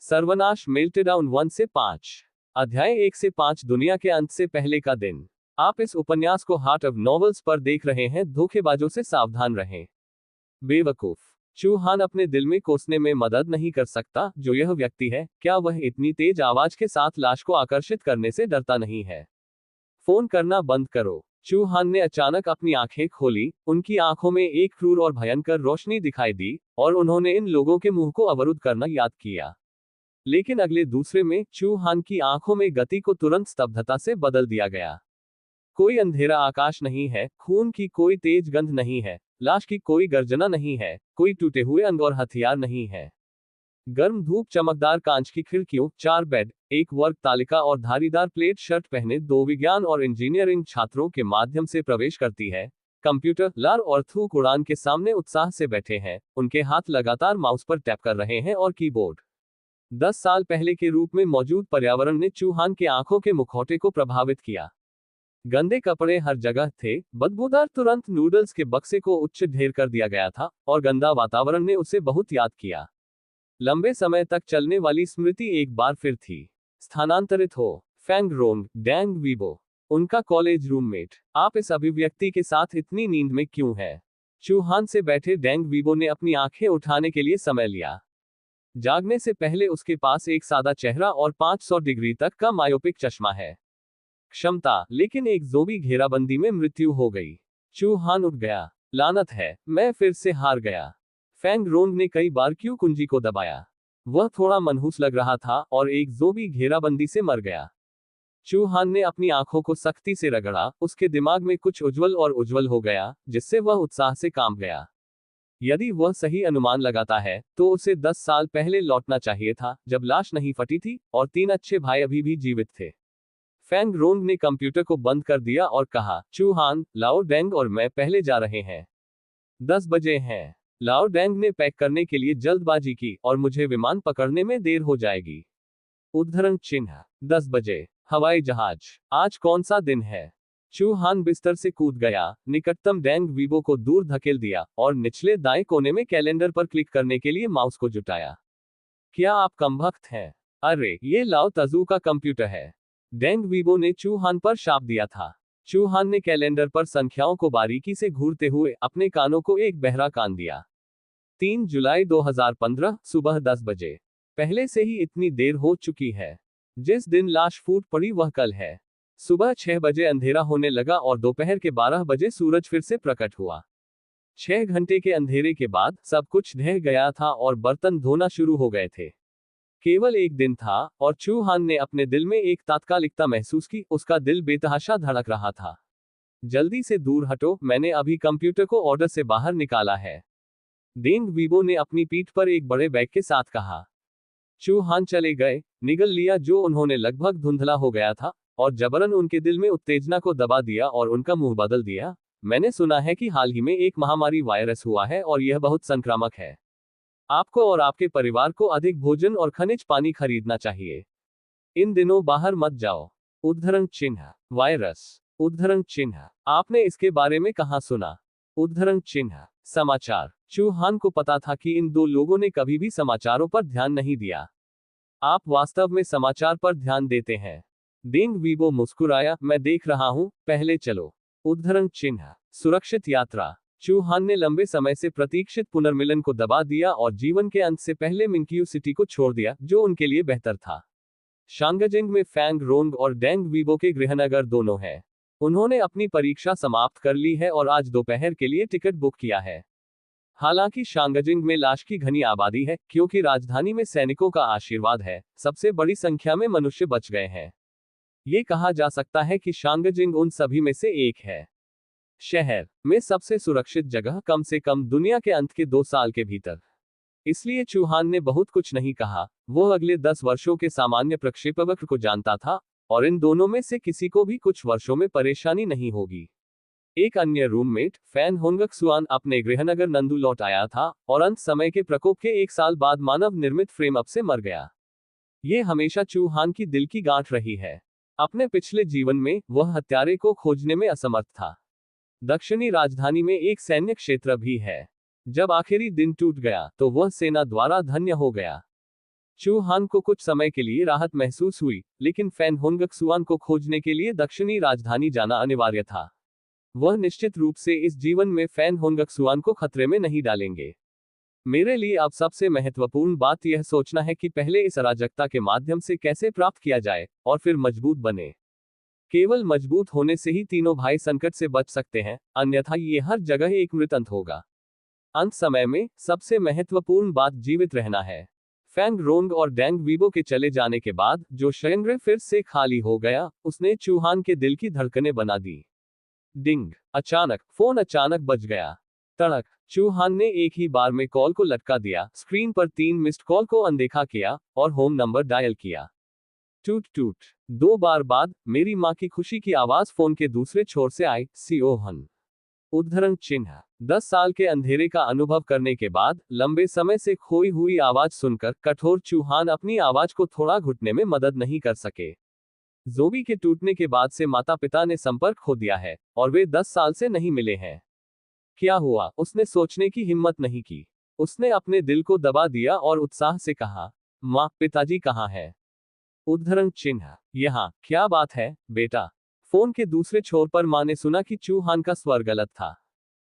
सर्वनाश मेल्टडाउन 1 से 5। अध्याय 1 से 5 दुनिया के अंत से पहले का दिन। आप इस उपन्यास को हार्ट ऑफ नॉवेल्स पर देख रहे हैं। धोखेबाजों से सावधान रहें। बेवकूफ। चू हान अपने दिल में कोसने में मदद नहीं कर सकता जो यह व्यक्ति है। क्या वह इतनी तेज आवाज के साथ लाश को आकर्षित करने से डरता नहीं है? फोन करना बंद करो। चू हान ने अचानक अपनी आंखें खोली। उनकी आंखों में एक क्रूर और भयंकर रोशनी दिखाई दी और उन्होंने इन लोगों के मुंह को अवरुद्ध करना याद किया। लेकिन अगले दूसरे में चू हान की आंखों में गति को तुरंत स्तब्धता से बदल दिया गया। कोई अंधेरा आकाश नहीं है, खून की कोई तेज गंध नहीं है, लाश की कोई गर्जना नहीं है, कोई टूटे हुए अंग और हथियार नहीं है। गर्म धूप चमकदार कांच की खिड़कियों, 4 बेड, एक वर्ग तालिका और धारीदार प्लेट शर्ट पहने 2 विज्ञान और इंजीनियरिंग छात्रों के माध्यम से प्रवेश करती है। कंप्यूटर लार और थूक उड़ान के सामने उत्साह से बैठे हैं। उनके हाथ लगातार माउस पर टैप कर रहे हैं और कीबोर्ड। 10 साल पहले के रूप में मौजूद पर्यावरण ने चू हान के आंखों के मुखौटे को प्रभावित किया। गंदे कपड़े हर जगह थे, बदबूदार तुरंत नूडल्स के बक्से को उच्च ढेर कर दिया गया था और गंदा वातावरण ने उसे बहुत याद किया। लंबे समय तक चलने वाली स्मृति एक बार फिर थी। स्थानांतरित हो। फैंग रोंग, डैंग वीबो, उनका कॉलेज रूममेट। आप इस अभिव्यक्ति के साथ इतनी नींद में क्यों है? चू हान से बैठे डैंग वीबो ने अपनी आंखें उठाने के लिए समय लिया। जागने से पहले उसके पास एक सादा चेहरा और 500 डिग्री तक का मायोपिक चश्मा है। क्षमता, लेकिन एक ज़ोंबी घेराबंदी में मृत्यु हो गई। चू हान उठ गया। लानत है, मैं फिर से हार गया। फैंग रोंग ने कई बार क्यू कुंजी को दबाया। वह थोड़ा मनहूस लग रहा था और एक ज़ोंबी घेराबंदी से मर गया। चू हान ने अपनी आंखों को सख्ती से रगड़ा। उसके दिमाग में कुछ उज्जवल और उज्जवल हो गया, जिससे वह उत्साह से कांप गया। यदि वह सही अनुमान लगाता है तो उसे 10 साल पहले लौटना चाहिए था, जब लाश नहीं फटी थी और 3 अच्छे भाई अभी भी जीवित थे। फैंग रोंग ने कंप्यूटर को बंद कर दिया और कहा, चू हान, लाओ डेंग और मैं पहले जा रहे हैं। 10 बजे हैं। लाओ डेंग ने पैक करने के लिए जल्दबाजी की और मुझे विमान पकड़ने में देर हो जाएगी। उद्धरण चिन्ह। 10 बजे। हवाई जहाज। आज कौन सा दिन है? चू हान बिस्तर से कूद गया, निकटतम डैंग वीबो को दूर धकेल दिया और निचले दाएं कोने में कैलेंडर पर क्लिक करने के लिए माउस को जुटाया। क्या आप कमबख्त हैं? अरे, ये लाओ तजू का कंप्यूटर है। डैंग वीबो ने चू हान पर शाप दिया था। चू हान ने कैलेंडर पर संख्याओं को बारीकी से घूरते हुए अपने कानों को एक बहरा कान दिया। 3 जुलाई 2015, सुबह 10 बजे। पहले से ही इतनी देर हो चुकी है। जिस दिन लाश फूट पड़ी वह कल है। सुबह 6 बजे अंधेरा होने लगा और दोपहर के 12 बजे सूरज फिर से प्रकट हुआ। 6 घंटे के अंधेरे के बाद सब कुछ ढह गया था और बर्तन धोना शुरू हो गए थे। केवल एक दिन था और चू हान ने अपने दिल में एक तात्कालिकता महसूस की। उसका दिल बेतहाशा धड़क रहा था। जल्दी से दूर हटो, मैंने अभी कंप्यूटर को ऑर्डर से बाहर निकाला है। डेंग वीबो ने अपनी पीठ पर एक बड़े बैग के साथ कहा। चू हान चले गए, निगल लिया जो उन्होंने लगभग धुंधला हो गया था, और जबरन उनके दिल में उत्तेजना को दबा दिया और उनका मुंह बदल दिया। मैंने सुना है कि हाल ही में एक महामारी वायरस हुआ है और यह बहुत संक्रामक है। आपको और आपके परिवार को अधिक भोजन और खनिज पानी खरीदना चाहिए। इन दिनों बाहर मत जाओ। उद्धरण चिन्ह। वायरस। उद्धरण चिन्ह। आपने इसके बारे में कहां सुना? उद्धरण चिन्ह। समाचार। चू हान को पता था कि इन दो लोगों ने कभी भी समाचारों पर ध्यान नहीं दिया। आप वास्तव में समाचार पर ध्यान देते हैं। डेंग वीबो मुस्कुराया, मैं देख रहा हूं, पहले चलो। उद्धरण चिन्ह। सुरक्षित यात्रा। चू हान ने लंबे समय से प्रतीक्षित पुनर्मिलन को दबा दिया और जीवन के अंत से पहले मिंक्यू सिटी को छोड़ दिया, जो उनके लिए बेहतर था। शांगजिंग में फैंग रोंग और डेंग वीबो के गृहनगर दोनों हैं। उन्होंने अपनी परीक्षा समाप्त कर ली है और आज दोपहर के लिए टिकट बुक किया है। हालांकि शांगजिंग में लाश की घनी आबादी है, क्योंकि राजधानी में सैनिकों का आशीर्वाद है, सबसे बड़ी संख्या में मनुष्य बच गए हैं। ये कहा जा सकता है कि शांगजिंग उन सभी में से एक है। शहर में सबसे सुरक्षित जगह, कम से कम दुनिया के अंत के 2 साल के भीतर। इसलिए चू हान ने बहुत कुछ नहीं कहा। वो अगले 10 वर्षों के सामान्य प्रक्षेपवक्र को जानता था और इन दोनों में से किसी को भी कुछ वर्षों में परेशानी नहीं होगी। एक अन्य रूममेट फैन होंगक सुआन अपने गृहनगर नंदू लौट आया था और अंत समय के प्रकोप के 1 साल बाद मानव निर्मित फ्रेम अप से मर गया। ये हमेशा चू हान की दिल की गांठ रही है। अपने पिछले जीवन में वह हत्यारे को खोजने में असमर्थ था। दक्षिणी राजधानी में एक सैन्य क्षेत्र भी है। जब आखिरी दिन टूट गया तो वह सेना द्वारा धन्य हो गया। चूहान को कुछ समय के लिए राहत महसूस हुई, लेकिन फैन होंगक्सुआन को खोजने के लिए दक्षिणी राजधानी जाना अनिवार्य था। वह निश्चित रूप से इस जीवन में फैन होंगक्सुआन को खतरे में नहीं डालेंगे। मेरे लिए अब सबसे महत्वपूर्ण बात यह सोचना है कि पहले इस अराजकता के माध्यम से कैसे प्राप्त किया जाए, और फिर मजबूत बने। केवल मजबूत होने से ही तीनों भाई संकट से बच सकते हैं, अन्यथा ये हर जगह एक मृत होगा। अंत समय में सबसे महत्वपूर्ण बात जीवित रहना है। फैंग रोंग और डैंग वीबो के चले जाने के बाद जो शयंग्रे फिर से खाली हो गया, उसने चूहान के दिल की धड़कनें बना दी। डिंग, अचानक फोन अचानक बज गया। तड़क, चूहान ने एक ही बार में कॉल को लटका दिया, स्क्रीन पर 3 मिस्ड कॉल को अनदेखा किया और होम नंबर डायल किया। टूट टूट, 2 बार बाद मेरी मां की खुशी की आवाज फोन के दूसरे छोर से आई। सीओहन उद्धरण चिन्ह 10 साल के अंधेरे का अनुभव करने के बाद लंबे समय से खोई हुई आवाज सुनकर कठोर चूहान अपनी आवाज को थोड़ा घुटने में मदद नहीं कर सके। जोबी के टूटने के बाद से माता पिता ने संपर्क खो दिया है और वे 10 साल से नहीं मिले हैं। क्या हुआ, उसने सोचने की हिम्मत नहीं की। उसने अपने दिल को दबा दिया और उत्साह से कहा, माँ, पिताजी कहाँ है? उद्धरण चिन्ह यहाँ, क्या बात है बेटा? फोन के दूसरे छोर पर माँ ने सुना कि चूहान का स्वर गलत था।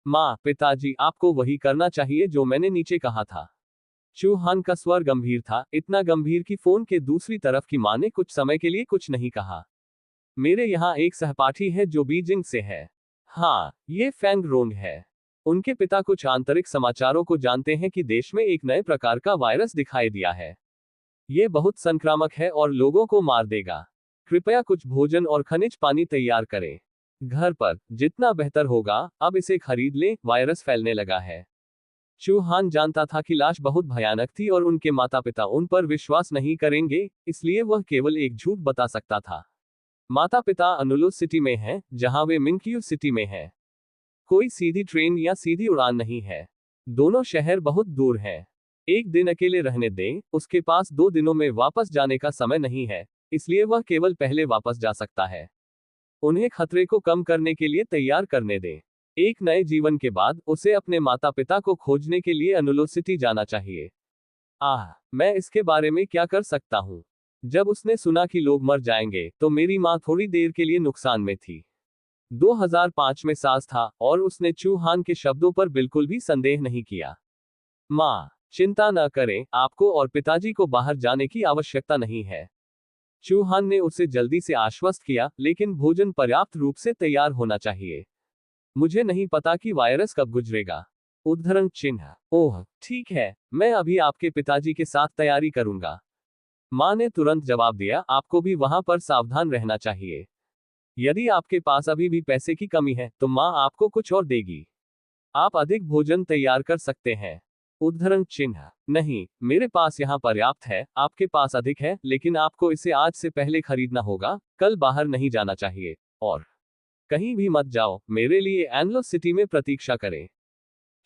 माँ, पिताजी, आपको वही करना चाहिए जो मैंने नीचे कहा था। चूहान का स्वर गंभीर था, इतना गंभीर कि फोन के दूसरी तरफ की माँ ने कुछ समय के लिए कुछ नहीं कहा। मेरे यहाँ एक सहपाठी है जो बीजिंग से है। हाँ, ये फैंग रोंग है। उनके पिता कुछ आंतरिक समाचारों को जानते हैं कि देश में एक नए प्रकार का वायरस दिखाई दिया है। ये बहुत संक्रामक है और लोगों को मार देगा। कृपया कुछ भोजन और खनिज पानी तैयार करें। घर पर जितना बेहतर होगा, अब इसे खरीद लें, वायरस फैलने लगा है। चूहान जानता था कि लाश बहुत भयानक थी और उनके माता पिता उन पर विश्वास नहीं करेंगे, इसलिए वह केवल एक झूठ बता सकता था। माता पिता अनुलु सिटी में हैं, जहां वे मिंकियू सिटी में हैं। कोई सीधी ट्रेन या सीधी उड़ान नहीं है। दोनों शहर बहुत दूर हैं। एक दिन अकेले रहने दें, उसके पास 2 दिनों में वापस जाने का समय नहीं है, इसलिए वह केवल पहले वापस जा सकता है। उन्हें खतरे को कम करने के लिए तैयार करने दें। एक नए जीवन के बाद उसे अपने माता पिता को खोजने के लिए अनुलो सिटी जाना चाहिए। मैं इसके बारे में क्या कर सकता हूँ? जब उसने सुना कि लोग मर जाएंगे, तो मेरी माँ थोड़ी देर के लिए नुकसान में थी। 2005 में सास था और उसने चूहान के शब्दों पर बिल्कुल भी संदेह नहीं किया। माँ, चिंता न करें, आपको और पिताजी को बाहर जाने की आवश्यकता नहीं है। चूहान ने उसे जल्दी से आश्वस्त किया, लेकिन भोजन पर्याप्त रूप से तैयार होना चाहिए। मुझे नहीं पता कि वायरस कब गुजरेगा। उद्धरण चिन्ह ओह, ठीक है, मैं अभी आपके पिताजी के साथ तैयारी करूंगा। माँ ने तुरंत जवाब दिया, आपको भी वहां पर सावधान रहना चाहिए। यदि आपके पास अभी भी पैसे की कमी है, तो माँ आपको कुछ और देगी। आप अधिक भोजन तैयार कर सकते हैं। उद्धरण चिन्ह नहीं, मेरे पास यहाँ पर्याप्त है। आपके पास अधिक है, लेकिन आपको इसे आज से पहले खरीदना होगा। कल बाहर नहीं जाना चाहिए और कहीं भी मत जाओ। मेरे लिए एनलो सिटी में प्रतीक्षा करें।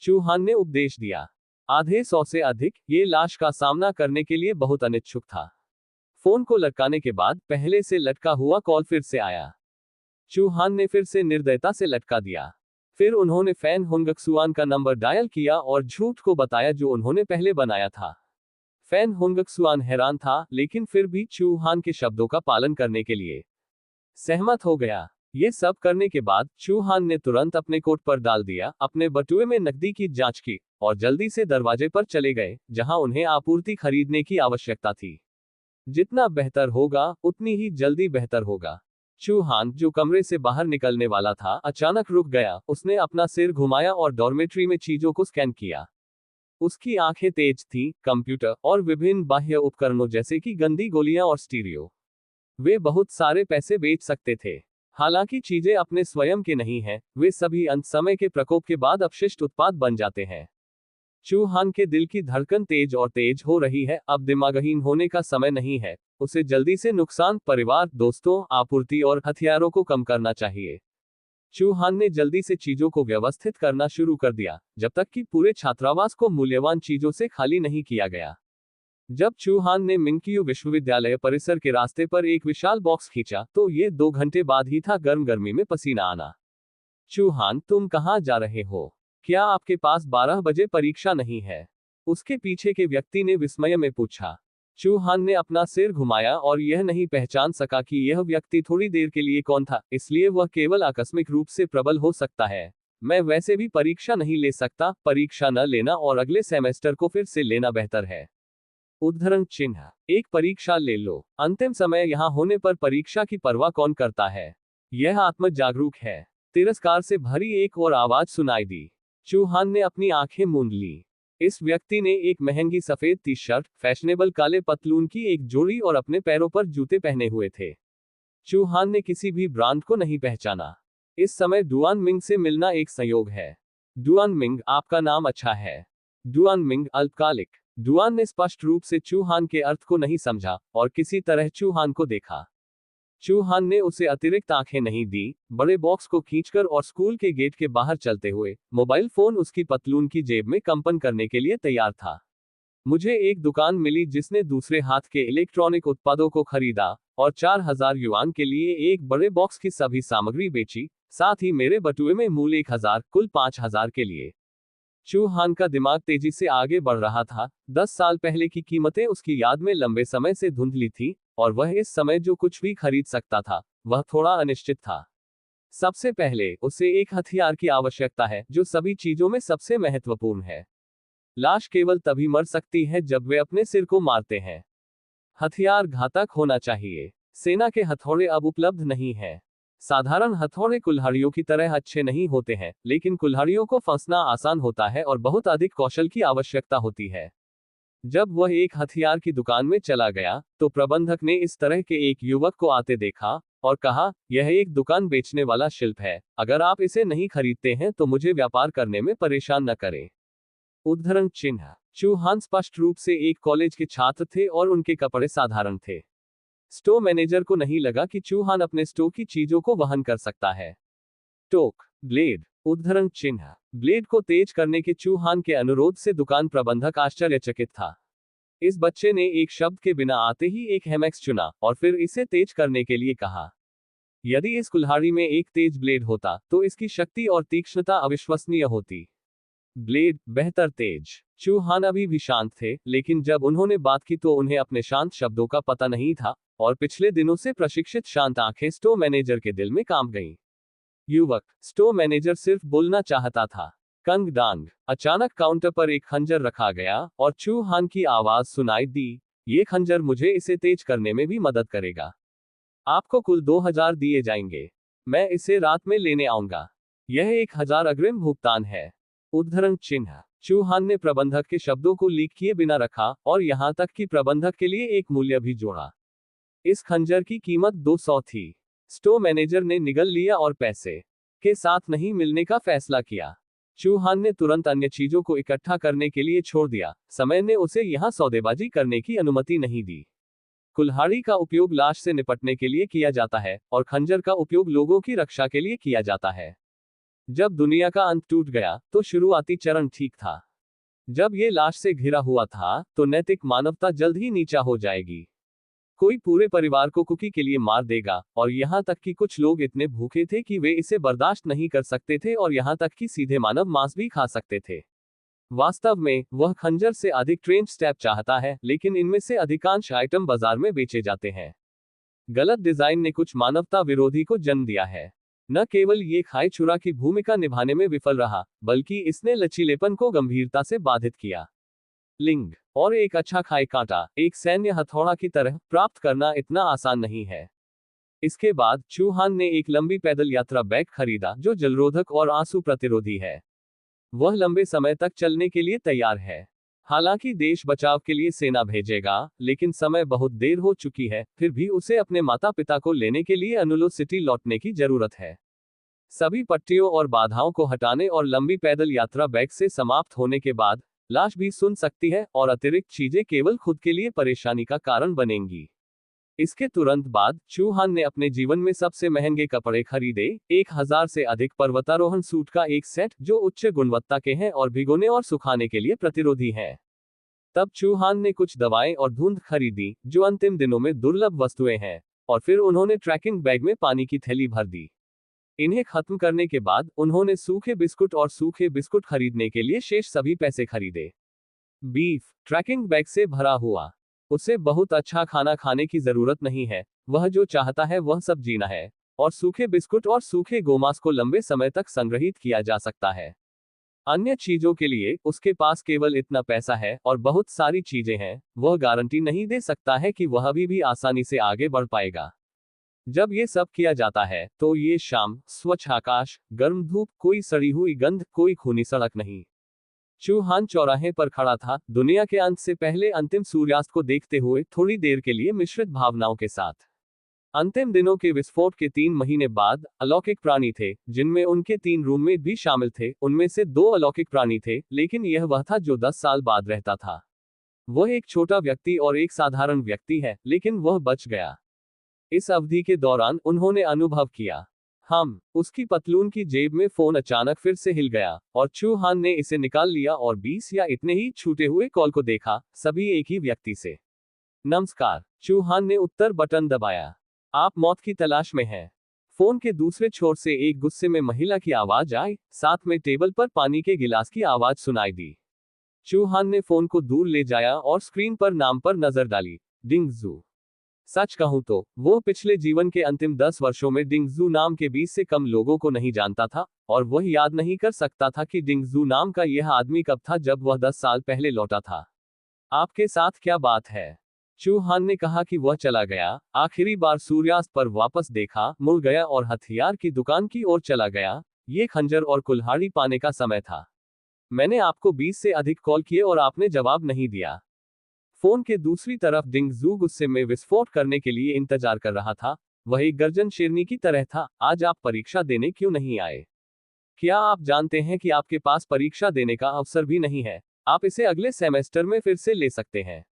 चूहान ने उपदेश दिया। आधे सौ से अधिक, ये लाश का सामना करने के लिए बहुत अनिच्छुक था। फोन को लटकाने के बाद पहले से लटका हुआ कॉल फिर से आया। चूहान ने फिर से निर्दयता से लटका दिया। फिर उन्होंने फैन होंगक्सुआन का नंबर डायल किया और झूठ को बताया जो उन्होंने पहले बनाया था। फैन होंगक्सुआन हैरान था, लेकिन फिर भी चूहान के शब्दों का पालन करने के लिए सहमत हो गया। ये सब करने के बाद चूहान ने तुरंत अपने कोट पर डाल दिया, अपने बटुए में नकदी की जांच की और जल्दी से दरवाजे पर चले गए, जहां उन्हें आपूर्ति खरीदने की आवश्यकता थी। जितना बेहतर होगा, उतनी ही जल्दी बेहतर होगा। चूहान, जो कमरे से बाहर निकलने वाला था, अचानक रुक गया। उसने अपना सिर घुमाया और डॉर्मेट्री में चीजों को स्कैन किया। उसकी आंखें तेज थीं, कंप्यूटर और विभिन्न बाह्य उपकरणों जैसे कि गंदी गोलियां और स्टीरियो। वे बहुत सारे पैसे बेच सकते थे। हालांकि चीजें अपने स्वयं के नहीं हैं, वे सभी अंत समय के प्रकोप के बाद अपशिष्ट उत्पाद बन जाते हैं। चूहान के दिल की धड़कन तेज और तेज हो रही है। अब दिमागहीन होने का समय नहीं है। उसे जल्दी से नुकसान, परिवार, दोस्तों, आपूर्ति और हथियारों को कम करना चाहिए। चूहान ने जल्दी से चीजों को व्यवस्थित करना शुरू कर दिया, जब तक कि पूरे छात्रावास को मूल्यवान चीजों से खाली नहीं किया गया। जब चूहान ने मिंकियू विश्वविद्यालय परिसर के रास्ते पर एक विशाल बॉक्स खींचा, तो ये 2 घंटे बाद ही था गर्म गर्मी में पसीना आना। चूहान, तुम कहाँ जा रहे हो? क्या आपके पास 12 बजे परीक्षा नहीं है? उसके पीछे के व्यक्ति ने विस्मय में पूछा। चूहान ने अपना सिर घुमाया और यह नहीं पहचान सका कि यह व्यक्ति थोड़ी देर के लिए कौन था, इसलिए वह केवल आकस्मिक रूप से प्रबल हो सकता है। मैं वैसे भी परीक्षा नहीं ले सकता, परीक्षा न लेना और अगले सेमेस्टर को फिर से लेना बेहतर है। उद्धरण चिन्ह। एक परीक्षा ले लो, अंतिम समय यहाँ होने पर परीक्षा की परवाह कौन करता है। यह आत्म जागरूक है। तिरस्कार से भरी एक और आवाज सुनाई दी। चूहान ने अपनी आंखें मूंद ली। इस व्यक्ति ने एक महंगी सफेद टी शर्ट, फैशनेबल काले पतलून की एक जोड़ी और अपने पैरों पर जूते पहने हुए थे। चूहान ने किसी भी ब्रांड को नहीं पहचाना। इस समय डुआन मिंग से मिलना एक संयोग है। डुआन मिंग, आपका नाम अच्छा है। डुआन मिंग अल्पकालिक। डुआन ने स्पष्ट रूप से चूहान के अर्थ को नहीं समझा और किसी तरह चूहान को देखा। चूहान ने उसे अतिरिक्त आंखें नहीं दी। बड़े बॉक्स को खींचकर और स्कूल के गेट के बाहर चलते हुए, मोबाइल फोन उसकी पतलून की जेब में कंपन करने के लिए तैयार था। मुझे एक दुकान मिली जिसने दूसरे हाथ के इलेक्ट्रॉनिक उत्पादों को खरीदा और 4000 युआन के लिए एक बड़े बॉक्स की सभी सामग्री बेची, साथ ही मेरे बटुए में मूल 1000, कुल 5000 के लिए। चूहान का दिमाग तेजी से आगे बढ़ रहा था। 10 साल पहले की कीमतें उसकी याद में लंबे समय से धुंधली थी और वह इस समय जो कुछ भी खरीद सकता था, वह थोड़ा अनिश्चित था। सबसे पहले उसे एक हथियार की आवश्यकता है, जो सभी चीजों में सबसे महत्वपूर्ण है। लाश केवल तभी मर सकती है जब वे अपने सिर को मारते हैं। हथियार घातक होना चाहिए। सेना के हथौड़े अब उपलब्ध नहीं हैं। साधारण हथौड़े कुल्हाड़ियों की तरह अच्छे नहीं होते हैं, लेकिन कुल्हाड़ियों को फंसना आसान होता है और बहुत अधिक कौशल की आवश्यकता होती है। जब वह एक हथियार की दुकान में चला गया, तो प्रबंधक ने इस तरह के एक युवक को आते देखा और कहा, यह एक दुकान बेचने वाला शिल्प है। अगर आप इसे नहीं खरीदते हैं तो मुझे व्यापार करने में परेशान न करें। उद्धरण चिन्ह। चूहान स्पष्ट रूप से एक कॉलेज के छात्र थे और उनके कपड़े साधारण थे। स्टोर मैनेजर को नहीं लगा कि चूहान अपने स्टोर की चीजों को वहन कर सकता है। टोक, ब्लेड। उद्धरण चिन्ह। ब्लेड को तेज करने के चूहान के अनुरोध से दुकान प्रबंधक आश्चर्यचकित था। इस बच्चे ने एक शब्द के बिना आते ही एक हेमेक्स चुना और फिर इसे तेज करने के लिए कहा। यदि इस कुल्हाड़ी में एक तेज ब्लेड होता तो इसकी शक्ति और तीक्ष्णता अविश्वसनीय होती। ब्लेड, बेहतर तेज। चूहान अभी भी शांत थे, लेकिन जब उन्होंने बात की तो उन्हें अपने शांत शब्दों का पता नहीं था और पिछले दिनों से प्रशिक्षित शांत आंखें स्टोर मैनेजर के दिल में काम गईं। युवक, स्टोर मैनेजर सिर्फ बोलना चाहता था। कंग डांग। अचानक काउंटर पर एक खंजर रखा गया और चूहान की आवाज सुनाई दी, ये खंजर मुझे इसे तेज करने में भी मदद करेगा। आपको कुल 2000 दिए जाएंगे। मैं इसे रात में लेने आऊंगा। यह 1000 अग्रिम भुगतान है। उद्धरण चिन्ह। चूहान ने प्रबंधक के शब्दों को लीक किए बिना रखा और यहां तक कि प्रबंधक के लिए एक मूल्य भी जोड़ा। इस खंजर की कीमत 200 थी। स्टोर मैनेजर ने निगल लिया और पैसे के साथ नहीं मिलने का फैसला किया। चूहान ने तुरंत अन्य चीजों को इकट्ठा करने के लिए छोड़ दिया। समय ने उसे यहां सौदेबाजी करने की अनुमति नहीं दी। कुल्हाड़ी का उपयोग लाश से निपटने के लिए किया जाता है और खंजर का उपयोग लोगों की रक्षा के लिए किया जाता है। जब दुनिया का अंत टूट गया तो शुरुआती चरण ठीक था। जब ये लाश से घिरा हुआ था तो नैतिक मानवता जल्द ही नीचा हो जाएगी। कोई पूरे परिवार को कुकी के लिए मार देगा और यहाँ तक कि कुछ लोग इतने भूखे थे कि वे इसे बर्दाश्त नहीं कर सकते थे और यहाँ तक कि सीधे मानव मांस भी खा सकते थे। वास्तव में वह खंजर से अधिक ट्रेंच स्टैब चाहता है, लेकिन इनमें से अधिकांश आइटम बाजार में बेचे जाते हैं। गलत डिजाइन ने कुछ मानवता विरोधी को जन्म दिया है। न केवल ये खाई छुरा की भूमिका निभाने में विफल रहा, बल्कि इसने लचीलेपन को गंभीरता से बाधित किया। लिंग और एक अच्छा खाई कांटा, एक सैन्य हथौड़ा की तरह प्राप्त करना इतना आसान नहीं है। इसके बाद चूहान ने एक लंबी पैदल यात्रा बैग खरीदा जो जलरोधक और आंसू प्रतिरोधी है। वह लंबे समय तक चलने के लिए तैयार है। हालांकि देश बचाव के लिए सेना भेजेगा, लेकिन समय बहुत देर हो चुकी है, फिर भी उसे अपने माता पिता को लेने के लिए अनुलो सिटी लौटने की जरूरत है। सभी पट्टियों और बाधाओं को हटाने और लंबी पैदल यात्रा बैग से समाप्त होने के बाद, लाश भी सुन सकती है और अतिरिक्त चीजें केवल खुद के लिए परेशानी का कारण बनेंगी। इसके तुरंत बाद चूहान ने अपने जीवन में सबसे महंगे कपड़े खरीदे, 1000 से अधिक पर्वतारोहण सूट का एक सेट जो उच्च गुणवत्ता के हैं और भिगोने और सुखाने के लिए प्रतिरोधी हैं। तब चूहान ने कुछ दवाएं और धुंध खरीदी जो अंतिम दिनों में दुर्लभ वस्तुएं हैं, और फिर उन्होंने ट्रैकिंग बैग में पानी की थैली भर दी। इन्हें खत्म करने के बाद उन्होंने सूखे बिस्कुट और सूखे बिस्कुट खरीदने के लिए शेष सभी पैसे खरीदे। बीफ ट्रैकिंग बैग से भरा हुआ। उसे बहुत अच्छा खाना खाने की जरूरत नहीं है, वह जो चाहता है वह सब जीना है, और सूखे बिस्कुट और सूखे गोमांस को लंबे समय तक संग्रहित किया जा सकता है। अन्य चीजों के लिए उसके पास केवल इतना पैसा है और बहुत सारी चीजें हैं, वह गारंटी नहीं दे सकता है कि वह अभी भी आसानी से आगे बढ़ पाएगा। जब ये सब किया जाता है तो ये शाम, स्वच्छ आकाश, गर्म धूप, कोई सड़ी हुई गंध, कोई खूनी सड़क नहीं। चू हान चौराहे पर खड़ा था, दुनिया के अंत से पहले अंतिम सूर्यास्त को देखते हुए, थोड़ी देर के लिए मिश्रित भावनाओं के साथ। अंतिम दिनों के विस्फोट के 3 महीने बाद, अलौकिक प्राणी थे, जिनमें उनके 3 रूममेट भी शामिल थे। उनमें से 2 अलौकिक प्राणी थे, लेकिन यह वह था जो 10 साल बाद रहता था। वह एक छोटा व्यक्ति और एक साधारण व्यक्ति है, लेकिन वह बच गया। इस अवधि के दौरान उन्होंने अनुभव किया। उसकी पतलून की जेब में फोन अचानक फिर से हिल गया, और चू हान ने इसे निकाल लिया और 20 या इतने ही छूटे हुए कॉल को देखा, सभी एक ही व्यक्ति से। नमस्कार, चू हान ने उत्तर बटन दबाया। आप मौत की तलाश में हैं। फोन के दूसरे छोर से एक गुस्से में महिला की आवाज आई, साथ में टेबल पर पानी के गिलास की आवाज सुनाई दी। चू हान ने फोन को दूर ले जाया और स्क्रीन पर नाम पर नजर डाली, डिंगजू। सच कहूं तो वो पिछले जीवन के अंतिम 10 वर्षों में डिंगजू नाम के 20 से कम लोगों को नहीं जानता था, और वह याद नहीं कर सकता था कि डिंगजू नाम का यह आदमी कब था जब वह 10 साल पहले लौटा था। आपके साथ क्या बात है? चू हान ने कहा कि वह चला गया, आखिरी बार सूर्यास्त पर वापस देखा, मुड़ गया और हथियार की दुकान की ओर चला गया। ये खंजर और कुल्हाड़ी पाने का समय था। मैंने आपको 20 से अधिक कॉल किए और आपने जवाब नहीं दिया। फोन के दूसरी तरफ डिंगजू गुस्से में विस्फोट करने के लिए इंतजार कर रहा था। वह एक गर्जन शेरनी की तरह था। आज आप परीक्षा देने क्यों नहीं आए? क्या आप जानते हैं कि आपके पास परीक्षा देने का अवसर भी नहीं है? आप इसे अगले सेमेस्टर में फिर से ले सकते हैं।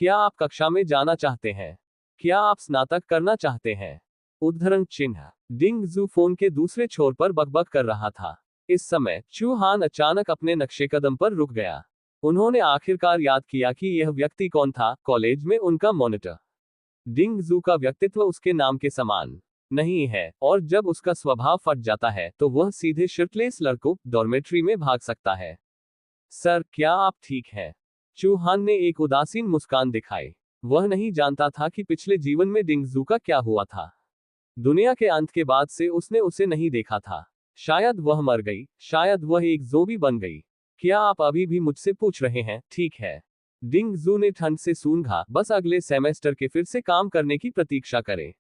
क्या आप कक्षा में जाना चाहते हैं? क्या आप स्नातक करना चाहते हैं? उद्धरण चिन्ह। डिंगजू फोन के दूसरे छोर पर बकबक कर रहा था। इस समय चू हान अचानक अपने नक्शे कदम पर रुक गया। उन्होंने आखिरकार याद किया कि यह व्यक्ति कौन था, कॉलेज में उनका मॉनिटर। डिंगजू का व्यक्तित्व उसके नाम के समान नहीं है, और जब उसका स्वभाव फट जाता है तो वह सीधे शर्टलेस लड़कों डॉर्मेट्री में भाग सकता है। सर, क्या आप ठीक हैं? चू हान ने एक उदासीन मुस्कान दिखाई। वह नहीं जानता था कि पिछले जीवन में डिंगजू का क्या हुआ था। दुनिया के अंत के बाद से उसने उसे नहीं देखा था। शायद वह मर गई, शायद वह एक ज़ोंबी बन गई। क्या आप अभी भी मुझसे पूछ रहे हैं? ठीक है। डिंगजू ने ठंड से सूंघा, बस अगले सेमेस्टर के फिर से काम करने की प्रतीक्षा करें।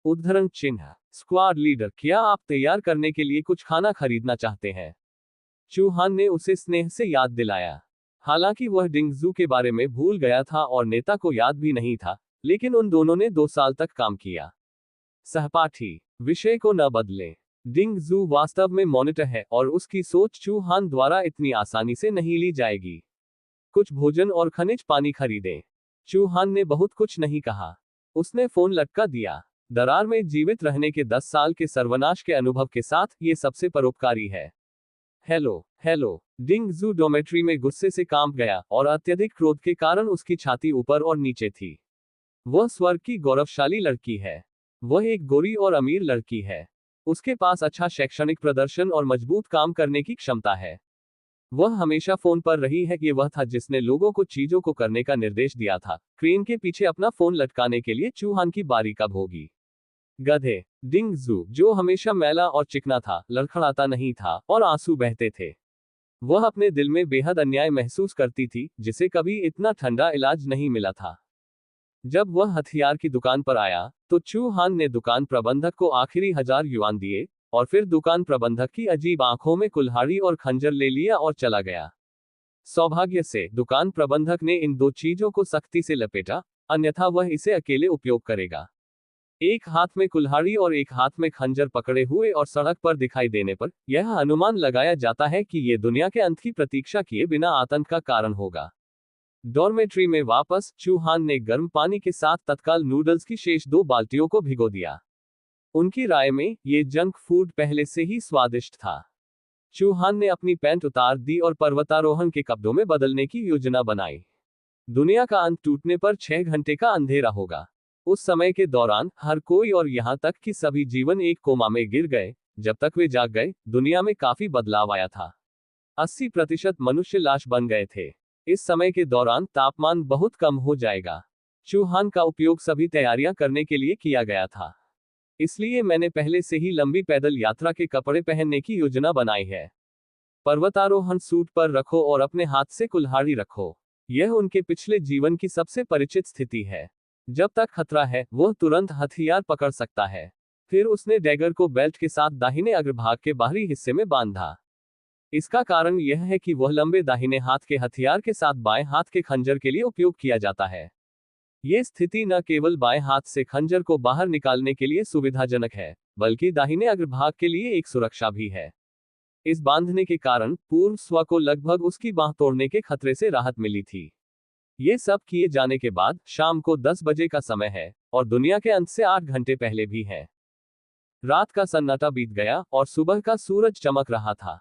उद्धरण चिन्ह। स्क्वाड लीडर, क्या आप तैयार करने के लिए कुछ खाना खरीदना चाहते हैं? चू हान ने उसे स्नेह से याद दिलाया। हालांकि वह डिंगजू के बारे में भूल गया था और नेता को याद भी नहीं था, लेकिन उन दोनों ने 2 साल तक काम किया। सहपाठी, विषय को न बदलें। डिंगजू वास्तव में मॉनिटर है, और उसकी सोच चू हान द्वारा इतनी आसानी से नहीं ली जाएगी। कुछ भोजन और खनिज पानी खरीदें। चू हान ने बहुत कुछ नहीं कहा। उसने फोन लटका दिया। दरार में जीवित रहने के 10 साल के सर्वनाश के अनुभव के साथ ये सबसे परोपकारी है। हेलो। डिंगजू डोमेट्री में गुस्से से कांप गया, और अत्यधिक क्रोध के कारण उसकी छाती ऊपर और नीचे थी। वह स्वर्ग की गौरवशाली लड़की है। वह एक गोरी और अमीर लड़की है। उसके पास अच्छा शैक्षणिक प्रदर्शन और मजबूत काम करने की क्षमता है। वह हमेशा फोन पर रही है। ये वह था जिसने लोगों को चीजों को करने का निर्देश दिया था। क्रेन के पीछे अपना फोन लटकाने के लिए चू हान की बारी कब होगी? गधे। डिंगजू, जो हमेशा मैला और चिकना था, लड़खड़ाता नहीं था, और आंसू बहते थे। वह अपने दिल में बेहद अन्याय महसूस करती थी, जिसे कभी इतना ठंडा इलाज नहीं मिला था। जब वह हथियार की दुकान पर आया, तो चू हान ने दुकान प्रबंधक को आखिरी 1000 युआन दिए, और फिर दुकान प्रबंधक की अजीब आंखों में कुल्हाड़ी और खंजर ले लिया और चला गया। सौभाग्य से दुकान प्रबंधक ने इन 2 चीजों को सख्ती से लपेटा, अन्यथा वह इसे अकेले उपयोग करेगा। एक हाथ में कुल्हाड़ी और एक हाथ में खंजर पकड़े हुए और सड़क पर दिखाई देने पर यह अनुमान लगाया जाता है कि ये दुनिया के अंत की प्रतीक्षा किए बिना आतंक का कारण होगा। डॉर्मेट्री में वापस, चू हान ने गर्म पानी के साथ तत्काल नूडल्स की शेष 2 बाल्टियों को भिगो दिया। उनकी राय में ये जंक फूड पहले से ही स्वादिष्ट था। चू हान ने अपनी पैंट उतार दी और पर्वतारोहण के कपड़ों में बदलने की योजना बनाई। दुनिया का अंत टूटने पर 6 घंटे का अंधेरा होगा। उस समय के दौरान हर कोई, और यहां तक कि सभी जीवन, एक कोमा में गिर गए। जब तक वे जाग गए, दुनिया में काफी बदलाव आया था। 80% मनुष्य लाश बन गए थे। इस समय के दौरान तापमान बहुत कम हो जाएगा। चूहान का उपयोग सभी तैयारियां करने के लिए किया गया था। इसलिए मैंने पहले से ही लंबी पैदल यात्रा के कपड़े पहनने की योजना बनाई है। पर्वतारोहण सूट पर रखो और अपने हाथ से कुल्हाड़ी रखो। यह उनके पिछले जीवन की सबसे परिचित स्थिति है। जब तक खतरा है, वह तुरंत हथियार पकड़ सकता है। फिर उसने डैगर को बेल्ट के साथ दाहिने अग्रभाग के बाहरी हिस्से में बांधा। इसका कारण यह है कि वह लंबे दाहिने हाथ के हथियार के साथ बाएं हाथ के खंजर के लिए उपयोग किया जाता है। ये स्थिति न केवल बाएं हाथ से खंजर को बाहर निकालने के लिए सुविधाजनक है, बल्कि दाहिने अग्रभाग के लिए एक सुरक्षा भी है। इस बांधने के कारण पूर्व स्व को लगभग उसकी बांह तोड़ने के खतरे से राहत मिली थी। ये सब किए जाने के बाद शाम को 10 बजे का समय है और दुनिया के अंत से 8 घंटे पहले भी है। रात का सन्नाटा बीत गया और सुबह का सूरज चमक रहा था।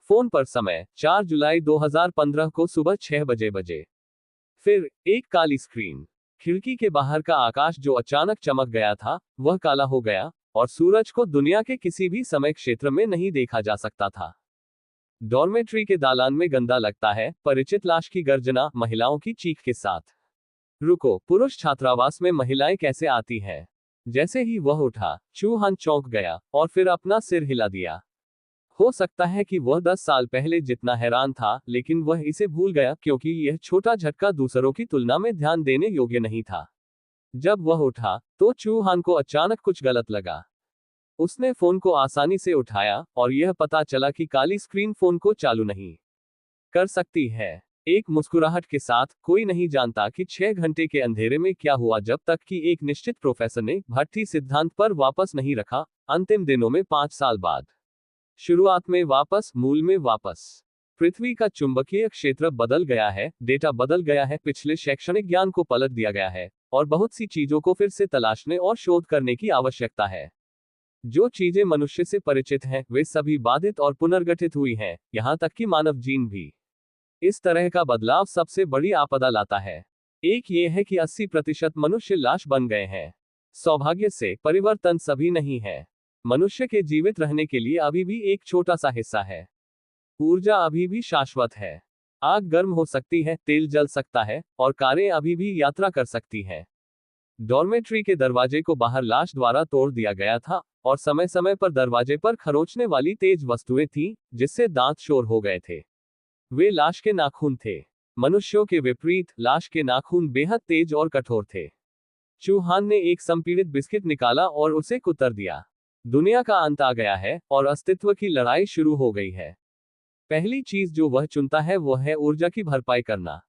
फोन पर समय 4 जुलाई 2015 को सुबह 6 बजे। फिर एक काली स्क्रीन। खिड़की के बाहर का आकाश जो अचानक चमक गया था, वह काला हो गया और सूरज को दुनिया के किसी भी समय क्षेत्र में नहीं देखा जा सकता था। डॉर्मेट्री के दालान में गंदा लगता है, परिचित लाश की गर्जना, महिलाओं की चीख के साथ। रुको, पुरुष छात्रावास में महिलाएं कैसे आती हैं? जैसे ही वह उठा, चूहान चौंक गया और फिर अपना सिर हिला दिया। हो सकता है कि वह 10 साल पहले जितना हैरान था, लेकिन वह इसे भूल गया क्योंकि यह छोटा झटका दूसरों की तुलना में ध्यान देने योग्य नहीं था। जब वह उठा, तो चूहान को अचानक कुछ गलत लगा। उसने फोन को आसानी से उठाया और यह पता चला कि काली स्क्रीन फोन को चालू नहीं कर सकती है। एक मुस्कुराहट के साथ, कोई नहीं जानता कि 6 घंटे के अंधेरे में क्या हुआ जब तक कि एक निश्चित प्रोफेसर ने भट्टी सिद्धांत पर वापस नहीं रखा। अंतिम दिनों में 5 साल बाद, शुरुआत में वापस, मूल में वापस। पृथ्वी का चुंबकीय क्षेत्र बदल गया है, डेटा बदल गया है, पिछले शैक्षणिक ज्ञान को पलट दिया गया है और बहुत सी चीजों को फिर से तलाशने और शोध करने की आवश्यकता है। जो चीजें मनुष्य से परिचित हैं, वे सभी बाधित और पुनर्गठित हुई हैं, यहां तक कि मानव जीन भी। इस तरह का बदलाव सबसे बड़ी आपदा लाता है। एक ये है कि 80% मनुष्य लाश बन गए हैं। सौभाग्य से परिवर्तन सभी नहीं है। मनुष्य के जीवित रहने के लिए अभी भी एक छोटा सा हिस्सा है। ऊर्जा अभी भी शाश्वत है। आग गर्म हो सकती है, तेल जल सकता है और कारें अभी भी यात्रा कर सकती हैं। डॉर्मेट्री के दरवाजे को बाहर लाश द्वारा तोड़ दिया गया था और समय समय पर दरवाजे पर खरोंचने वाली तेज वस्तुएं थीं, जिससे दांत शोर हो गए थे। वे लाश के नाखून थे। मनुष्यों के विपरीत, लाश के नाखून बेहद तेज और कठोर थे। चूहान ने एक संपीड़ित बिस्किट निकाला और उसे कुतर दिया। दुनिया का अंत आ गया है और अस्तित्व की लड़ाई शुरू हो गई है। पहली चीज जो वह चुनता है वह है ऊर्जा की भरपाई करना।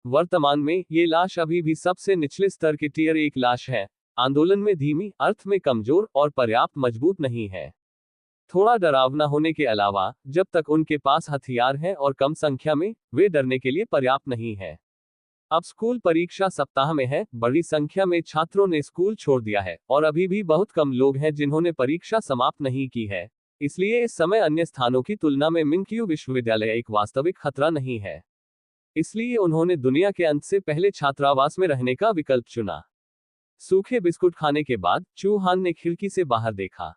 वर्तमान में ये लाश अभी भी सबसे निचले स्तर की टियर 1 लाश है, आंदोलन में धीमी, अर्थ में कमजोर और पर्याप्त मजबूत नहीं है। थोड़ा डरावना होने के अलावा, जब तक उनके पास हथियार हैं और कम संख्या में, वे डरने के लिए पर्याप्त नहीं है। अब स्कूल परीक्षा सप्ताह में है, बड़ी संख्या में छात्रों ने स्कूल छोड़ दिया है और अभी भी बहुत कम लोग हैं जिन्होंने परीक्षा समाप्त नहीं की है। इसलिए इस समय अन्य स्थानों की तुलना में मिनक्यू विश्वविद्यालय एक वास्तविक खतरा नहीं है। इसलिए उन्होंने दुनिया के अंत से पहले छात्रावास में रहने का विकल्प चुना। सूखे बिस्कुट खाने के बाद चूहान ने खिड़की से बाहर देखा।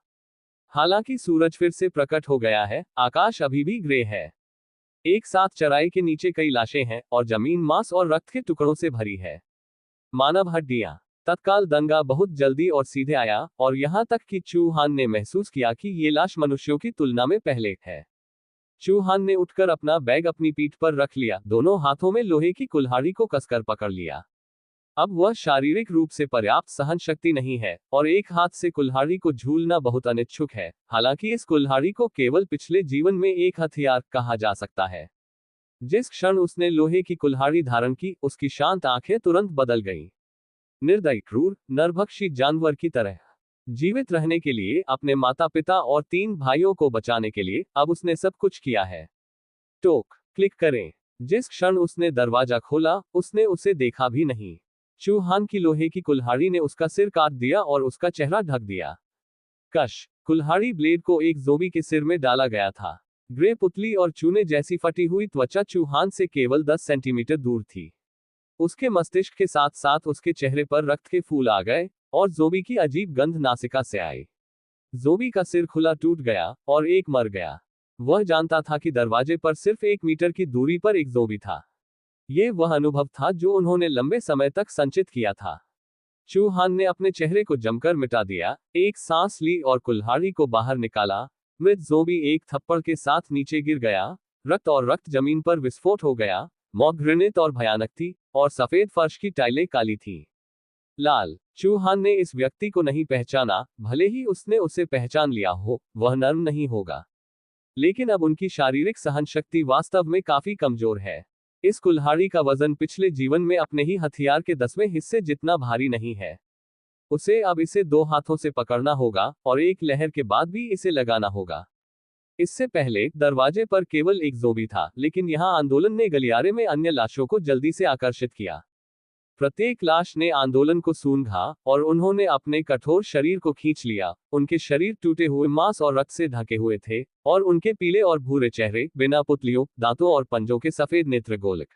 हालांकि सूरज फिर से प्रकट हो गया है, आकाश अभी भी ग्रे है। एक साथ चराई के नीचे कई लाशें हैं और जमीन मांस और रक्त के टुकड़ों से भरी है। मानव हड्डियां। तत्काल दंगा बहुत जल्दी और सीधे आया और यहां तक कि चूहान ने महसूस किया कि ये लाश मनुष्यों की तुलना में पहले है। चूहान ने उठकर अपना बैग अपनी पीठ पर रख लिया, दोनों हाथों में लोहे की कुल्हाड़ी को कसकर पकड़ लिया। अब वह शारीरिक रूप से पर्याप्त सहन शक्ति नहीं है और एक हाथ से कुल्हाड़ी को झूलना बहुत अनिच्छुक है। हालांकि इस कुल्हाड़ी को केवल पिछले जीवन में एक हथियार कहा जा सकता है। जिस क्षण उसने लोहे की कुल्हाड़ी धारण की, उसकी शांत आंखें तुरंत बदल गईं। निर्दयी, क्रूर, नरभक्षी जानवर की तरह। जीवित रहने के लिए, अपने माता पिता और 3 भाइयों को बचाने के लिए, अब उसने सब कुछ किया है। टोक क्लिक करें। जिस क्षण उसने दरवाजा खोला, उसने उसे देखा भी नहीं। चूहान की लोहे की कुल्हाड़ी ने उसका सिर काट दिया और उसका चेहरा ढक दिया। कश। कुल्हाड़ी ब्लेड को एक ज़ोंबी के सिर में डाला गया था। ग्रे पुतली और चूने जैसी फटी हुई त्वचा चूहान से केवल 10 सेंटीमीटर दूर थी। उसके मस्तिष्क के साथ साथ उसके चेहरे पर रक्त के फूल आ गए और ज़ोंबी की अजीब गंध नासिका से आई। ज़ोंबी का सिर खुला टूट गया और एक मर गया। वह जानता था कि दरवाजे पर सिर्फ 1 मीटर की दूरी पर एक ज़ोंबी था। ये वह अनुभव था जो उन्होंने लंबे समय तक संचित किया था। चूहान ने अपने चेहरे को जमकर मिटा दिया, एक सांस ली और कुल्हाड़ी को बाहर निकाला। मृत ज़ोंबी एक थप्पड़ के साथ नीचे गिर गया। रक्त जमीन पर विस्फोट हो गया। मौत घृणित और भयानक थी, और सफेद फर्श की टाइलें काली थीं। लाल चूहान ने इस व्यक्ति को नहीं पहचाना, भले ही उसने उसे पहचान लिया हो, वह नर्म नहीं होगा। लेकिन अब उनकी शारीरिक सहनशक्ति वास्तव में काफी कमजोर है। इस कुल्हाड़ी का वजन पिछले जीवन में अपने ही हथियार के 10वें हिस्से जितना भारी नहीं है। उसे अब इसे 2 हाथों से पकड़ना होगा, और एक लहर के बाद भी इसे लगाना होगा। इससे पहले दरवाजे पर केवल एक ज़ोंबी था, लेकिन यहाँ आंदोलन ने गलियारे में अन्य लाशों को जल्दी से आकर्षित किया। प्रत्येक लाश ने आंदोलन को सूंघा, और उन्होंने अपने कठोर शरीर को खींच लिया। उनके शरीर टूटे हुए मांस और रक्त से ढके हुए थे, और उनके पीले और भूरे चेहरे, बिना पुतलियों, दांतों और पंजों के सफेद नेत्र गोलक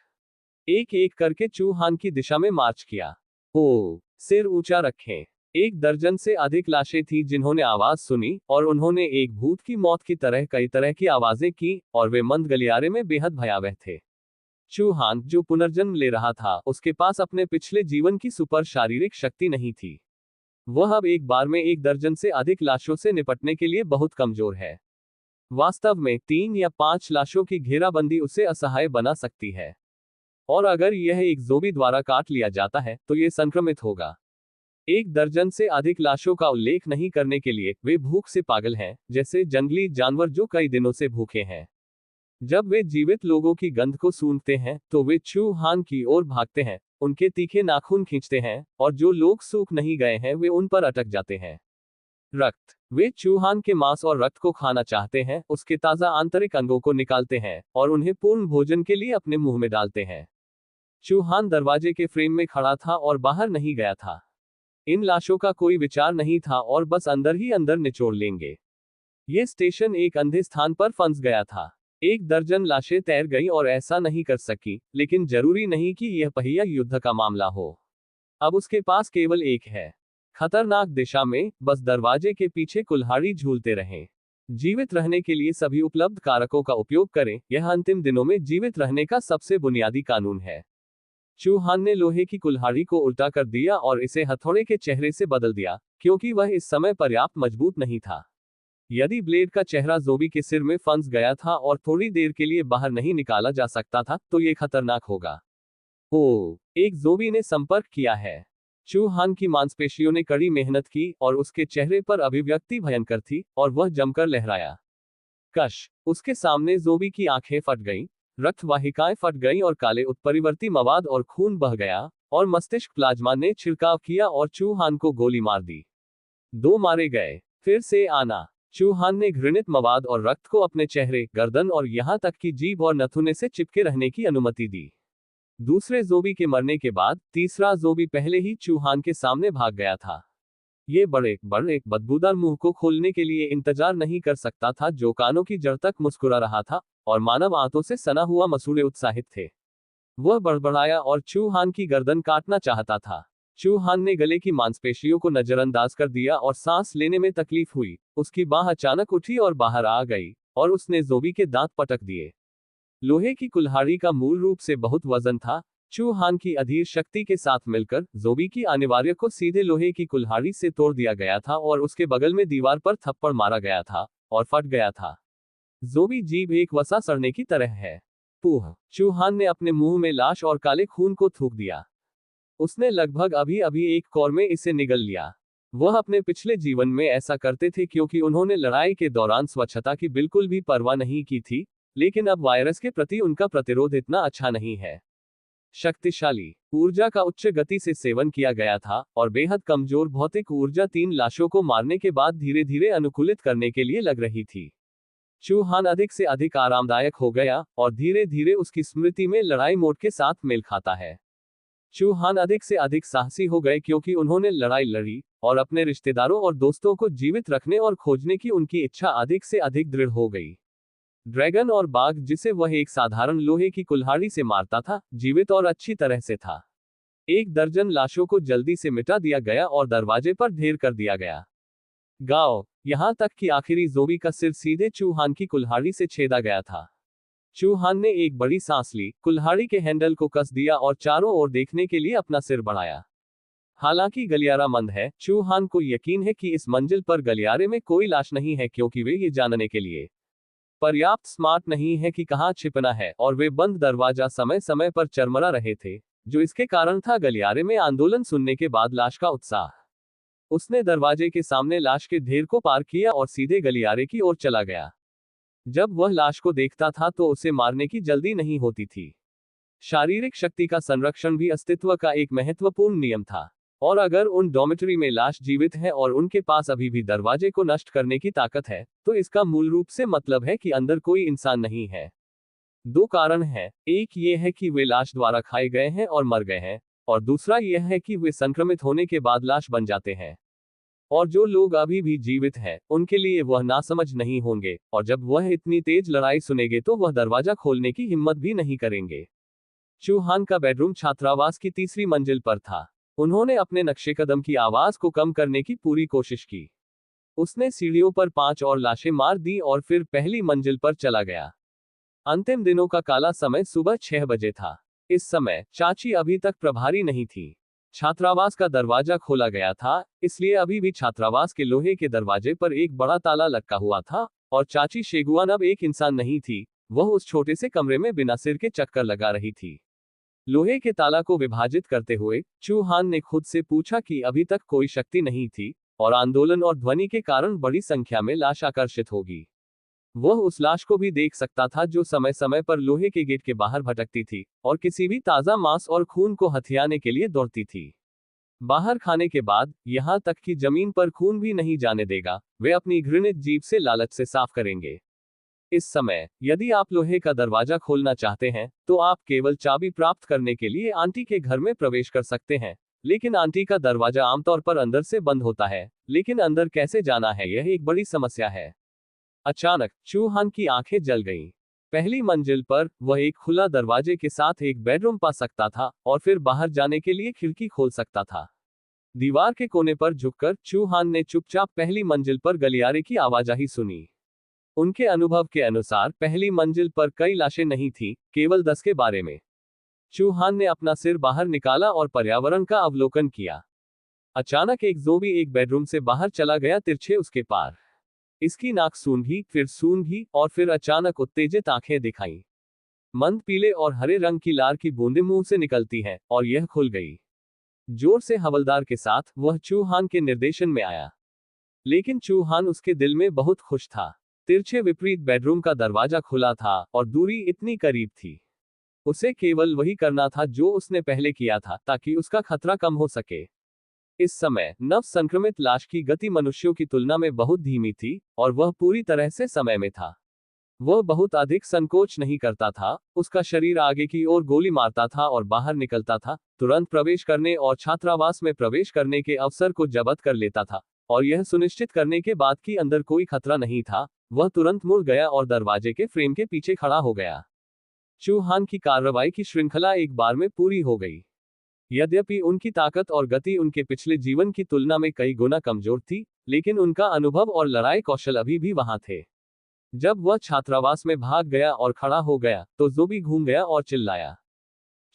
एक एक करके चूहान की दिशा में मार्च किया। ओ, सिर ऊंचा रखें। 1 दर्जन से अधिक लाशें थीं जिन्होंने आवाज सुनी, और उन्होंने एक भूत की मौत की तरह कई तरह की आवाजें की, और वे मंद गलियारे में बेहद भयावह थे। चूहान, जो पुनर्जन्म ले रहा था, उसके पास अपने पिछले जीवन की सुपर शारीरिक शक्ति नहीं थी। वह अब एक बार में 1 दर्जन से अधिक लाशों से निपटने के लिए बहुत कमजोर है। वास्तव में 3 या 5 लाशों की घेराबंदी उसे असहाय बना सकती है। और अगर यह एक ज़ोंबी द्वारा काट लिया जाता है, तो यह संक्रमित होगा। 1 दर्जन से अधिक लाशों का उल्लेख नहीं करने के लिए, वे भूख से पागल हैं, जैसे जंगली जानवर जो कई दिनों से भूखे हैं। जब वे जीवित लोगों की गंध को सूंघते हैं, तो वे चूहान की ओर भागते हैं, उनके तीखे नाखून खींचते हैं, और जो लोग सूख नहीं गए हैं वे उन पर अटक जाते हैं। रक्त, वे चूहान के मांस और रक्त को खाना चाहते हैं, उसके ताजा आंतरिक अंगों को निकालते हैं, और उन्हें पूर्ण भोजन के लिए अपने मुंह में डालते हैं। चूहान दरवाजे के फ्रेम में खड़ा था और बाहर नहीं गया था। इन लाशों का कोई विचार नहीं था, और बस अंदर ही अंदर निचोड़ लेंगे। ये स्टेशन एक अंधे स्थान पर फंस गया था। 1 दर्जन लाशें तैर गई और ऐसा नहीं कर सकी, लेकिन जरूरी नहीं कि यह पहिया युद्ध का मामला हो। अब उसके पास केवल एक है। खतरनाक दिशा में, बस दरवाजे के पीछे कुल्हाड़ी झूलते रहें। जीवित रहने के लिए सभी उपलब्ध कारकों का उपयोग करें, यह अंतिम दिनों में जीवित रहने का सबसे बुनियादी कानून है। चूहान ने लोहे की कुल्हाड़ी को उल्टा कर दिया और इसे हथौड़े के चेहरे से बदल दिया, क्योंकि वह इस समय पर्याप्त मजबूत नहीं था। यदि ब्लेड का चेहरा ज़ोंबी के सिर में फंस गया था और थोड़ी देर के लिए बाहर नहीं निकाला जा सकता था, तो ये खतरनाक होगा। ओह, एक ज़ोंबी ने संपर्क किया है। चूहान की मांसपेशियों ने कड़ी मेहनत की, और उसके चेहरे पर अभिव्यक्ति भयंकर थी, और वह जमकर लहराया। कश, उसके सामने ज़ोंबी की आंखें फट गईं, रक्त वाहिकाएं फट गईं और काले उत्परिवर्ती मवाद और खून बह गया, और मस्तिष्क प्लाज्मा ने छिड़काव किया और चूहान को गोली मार दी। 2 मारे गए। फिर से आना। चूहान ने घृणित मवाद और रक्त को अपने चेहरे, गर्दन और यहां तक कि जीभ और नथुने से चिपके रहने की अनुमति दी। दूसरे ज़ोंबी के मरने के बाद, तीसरा ज़ोंबी पहले ही चूहान के सामने भाग गया था। ये बड़े बदबूदार मुंह को खोलने के लिए इंतजार नहीं कर सकता था, जो कानों की जड़ तक मुस्कुरा रहा था, और मानव आंतों से सना हुआ मसूड़े उत्साहित थे। वह बड़बड़ाया और चूहान की गर्दन काटना चाहता था। चूहान ने गले की मांसपेशियों को नजरअंदाज कर दिया और सांस लेने में तकलीफ हुई। उसकी बांह अचानक उठी और बाहर आ गई, और उसने ज़ोंबी के दांत पटक दिए। लोहे की कुल्हाड़ी का मूल रूप से बहुत वजन था। चूहान की अधीर शक्ति के साथ मिलकर ज़ोंबी की अनिवार्य को सीधे लोहे की कुल्हाड़ी से तोड़ दिया गया था, और उसके बगल में दीवार पर थप्पड़ मारा गया था, और फट गया था। ज़ोंबी जीभ एक वसा सड़ने की तरह है। पूह, चूहान ने अपने मुंह में लाश और काले खून को थूक दिया। उसने लगभग अभी अभी एक कौर में इसे निगल लिया। वह अपने पिछले जीवन में ऐसा करते थे क्योंकि उन्होंने लड़ाई के दौरान स्वच्छता की बिल्कुल भी परवाह नहीं की थी, लेकिन अब वायरस के प्रति उनका प्रतिरोध इतना अच्छा नहीं है। शक्तिशाली ऊर्जा का उच्च गति से सेवन किया गया था, और बेहद कमजोर भौतिक ऊर्जा 3 लाशों को मारने के बाद धीरे धीरे अनुकूलित करने के लिए लग रही थी। चूहान अधिक से अधिक आरामदायक हो गया, और धीरे धीरे उसकी स्मृति में लड़ाई मोड के साथ मेल खाता है। चूहान अधिक से अधिक साहसी हो गए क्योंकि उन्होंने लड़ाई लड़ी, और अपने रिश्तेदारों और दोस्तों को जीवित रखने और खोजने की उनकी इच्छा अधिक से अधिक दृढ़ हो गई। ड्रैगन और बाघ, जिसे वह एक साधारण लोहे की कुल्हाड़ी से मारता था, जीवित और अच्छी तरह से था। 1 दर्जन लाशों को जल्दी से मिटा दिया गया और दरवाजे पर ढेर कर दिया गया। गाओ, यहां तक कि आखिरी ज़ोंबी का सिर सीधे चूहान की कुल्हाड़ी से छेदा गया था। चूहान ने एक बड़ी सांस ली, कुल्हाड़ी के हैंडल को कस दिया और चारों ओर देखने के लिए अपना सिर बढ़ाया। हालांकि गलियारा बंद है, चूहान को यकीन है कि इस मंजिल पर गलियारे में कोई लाश नहीं है, क्योंकि वे ये जानने के लिए पर्याप्त स्मार्ट नहीं है कि कहाँ छिपना है, और वे बंद दरवाजा समय समय पर चरमरा रहे थे, जो इसके कारण था गलियारे में आंदोलन सुनने के बाद लाश का उत्साह। उसने दरवाजे के सामने लाश के ढेर को पार किया और सीधे गलियारे की ओर चला गया। जब वह लाश को देखता था तो उसे मारने की जल्दी नहीं होती थी। शारीरिक शक्ति का संरक्षण भी अस्तित्व का एक महत्वपूर्ण नियम था, और अगर उन डॉर्मेटरी में लाश जीवित है और उनके पास अभी भी दरवाजे को नष्ट करने की ताकत है, तो इसका मूल रूप से मतलब है कि अंदर कोई इंसान नहीं है। दो कारण हैं, एक ये है कि वे लाश द्वारा खाए गए हैं और मर गए हैं, और दूसरा यह है कि वे संक्रमित होने के बाद लाश बन जाते हैं। और जो लोग अभी भी जीवित हैं, उनके लिए वह नासमझ नहीं होंगे, और जब वह इतनी तेज लड़ाई सुनेंगे तो वह दरवाजा खोलने की हिम्मत भी नहीं करेंगे। चूहान का बेडरूम छात्रावास की तीसरी मंजिल पर था। उन्होंने अपने नक्शेकदम की आवाज को कम करने की पूरी कोशिश की। उसने सीढ़ियों पर 5 और लाशें मार दी और फिर पहली मंजिल पर चला गया। अंतिम दिनों का काला समय सुबह 6 बजे था। इस समय चाची अभी तक प्रभारी नहीं थी। छात्रावास का दरवाजा खोला गया था, इसलिए अभी भी छात्रावास के लोहे के दरवाजे पर एक बड़ा ताला लटका हुआ था, और चाची शेगुआन अब एक इंसान नहीं थी, वह उस छोटे से कमरे में बिना सिर के चक्कर लगा रही थी। लोहे के ताला को विभाजित करते हुए चूहान ने खुद से पूछा कि अभी तक कोई शक्ति नहीं थी, और आंदोलन और ध्वनि के कारण बड़ी संख्या में लाश आकर्षित होगी। वह उस लाश को भी देख सकता था जो समय समय पर लोहे के गेट के बाहर भटकती थी, और किसी भी ताजा मांस और खून को हथियाने के लिए दौड़ती थी। बाहर खाने के बाद, यहां तक कि जमीन पर खून भी नहीं जाने देगा, वे अपनी घृणित जीभ से लालच से साफ करेंगे। इस समय, यदि आप लोहे का दरवाजा खोलना चाहते हैं, तो आप केवल चाबी प्राप्त करने के लिए आंटी के घर में प्रवेश कर सकते हैं, लेकिन आंटी का दरवाजा आमतौर पर अंदर से बंद होता है, लेकिन अंदर कैसे जाना है यह एक बड़ी समस्या है। अचानक चूहान की आंखें जल गईं। पहली मंजिल पर वह एक खुला दरवाजे के साथ एक बेडरूम पा सकता था, और फिर बाहर जाने के लिए खिड़की खोल सकता था। दीवार के कोने पर झुककर चूहान ने चुपचाप पहली मंजिल पर गलियारे की आवाजाही सुनी। उनके अनुभव के अनुसार पहली मंजिल पर कई लाशें नहीं थीं, केवल 10 के बारे में। चूहान ने अपना सिर बाहर निकाला और पर्यावरण का अवलोकन किया। अचानक एक ज़ोंबी एक बेडरूम से बाहर चला गया, तिरछे उसके पार। इसकी नाक सूंघी, फिर सूंघी, और फिर अचानक उत्तेजित आंखें दिखाईं। मंद पीले और हरे रंग की लार की बूंदें मुंह से निकलती हैं, और यह खुल गई। जोर से हवलदार के साथ वह चूहान के निर्देशन में आया। लेकिन चूहान उसके दिल में बहुत खुश था। तिरछे विपरीत बेडरूम का दरवाजा खुला था, और दूरी इतनी करीब थी। उसे केवल वही करना था जो उसने पहले किया था, ताकि उसका खतरा कम हो सके। इस समय नव संक्रमित लाश की गति मनुष्यों की तुलना में बहुत धीमी थी, और वह पूरी तरह से समय में था। वह बहुत अधिक संकोच नहीं करता था, उसका शरीर आगे की ओर गोली मारता था और बाहर निकलता था, तुरंत प्रवेश करने और छात्रावास में प्रवेश करने के अवसर को जब्त कर लेता था, और यह सुनिश्चित करने के बाद कि अंदर कोई खतरा नहीं था, वह तुरंत मुड़ गया और दरवाजे के फ्रेम के पीछे खड़ा हो गया। चूहान की कार्रवाई की श्रृंखला एक बार में पूरी हो गई। यद्यपि उनकी ताकत और गति उनके पिछले जीवन की तुलना में कई गुना कमजोर थी, लेकिन उनका अनुभव और लड़ाई कौशल अभी भी वहां थे। जब वह छात्रावास में भाग गया और खड़ा हो गया, तो ज़ोंबी घूम गया और चिल्लाया।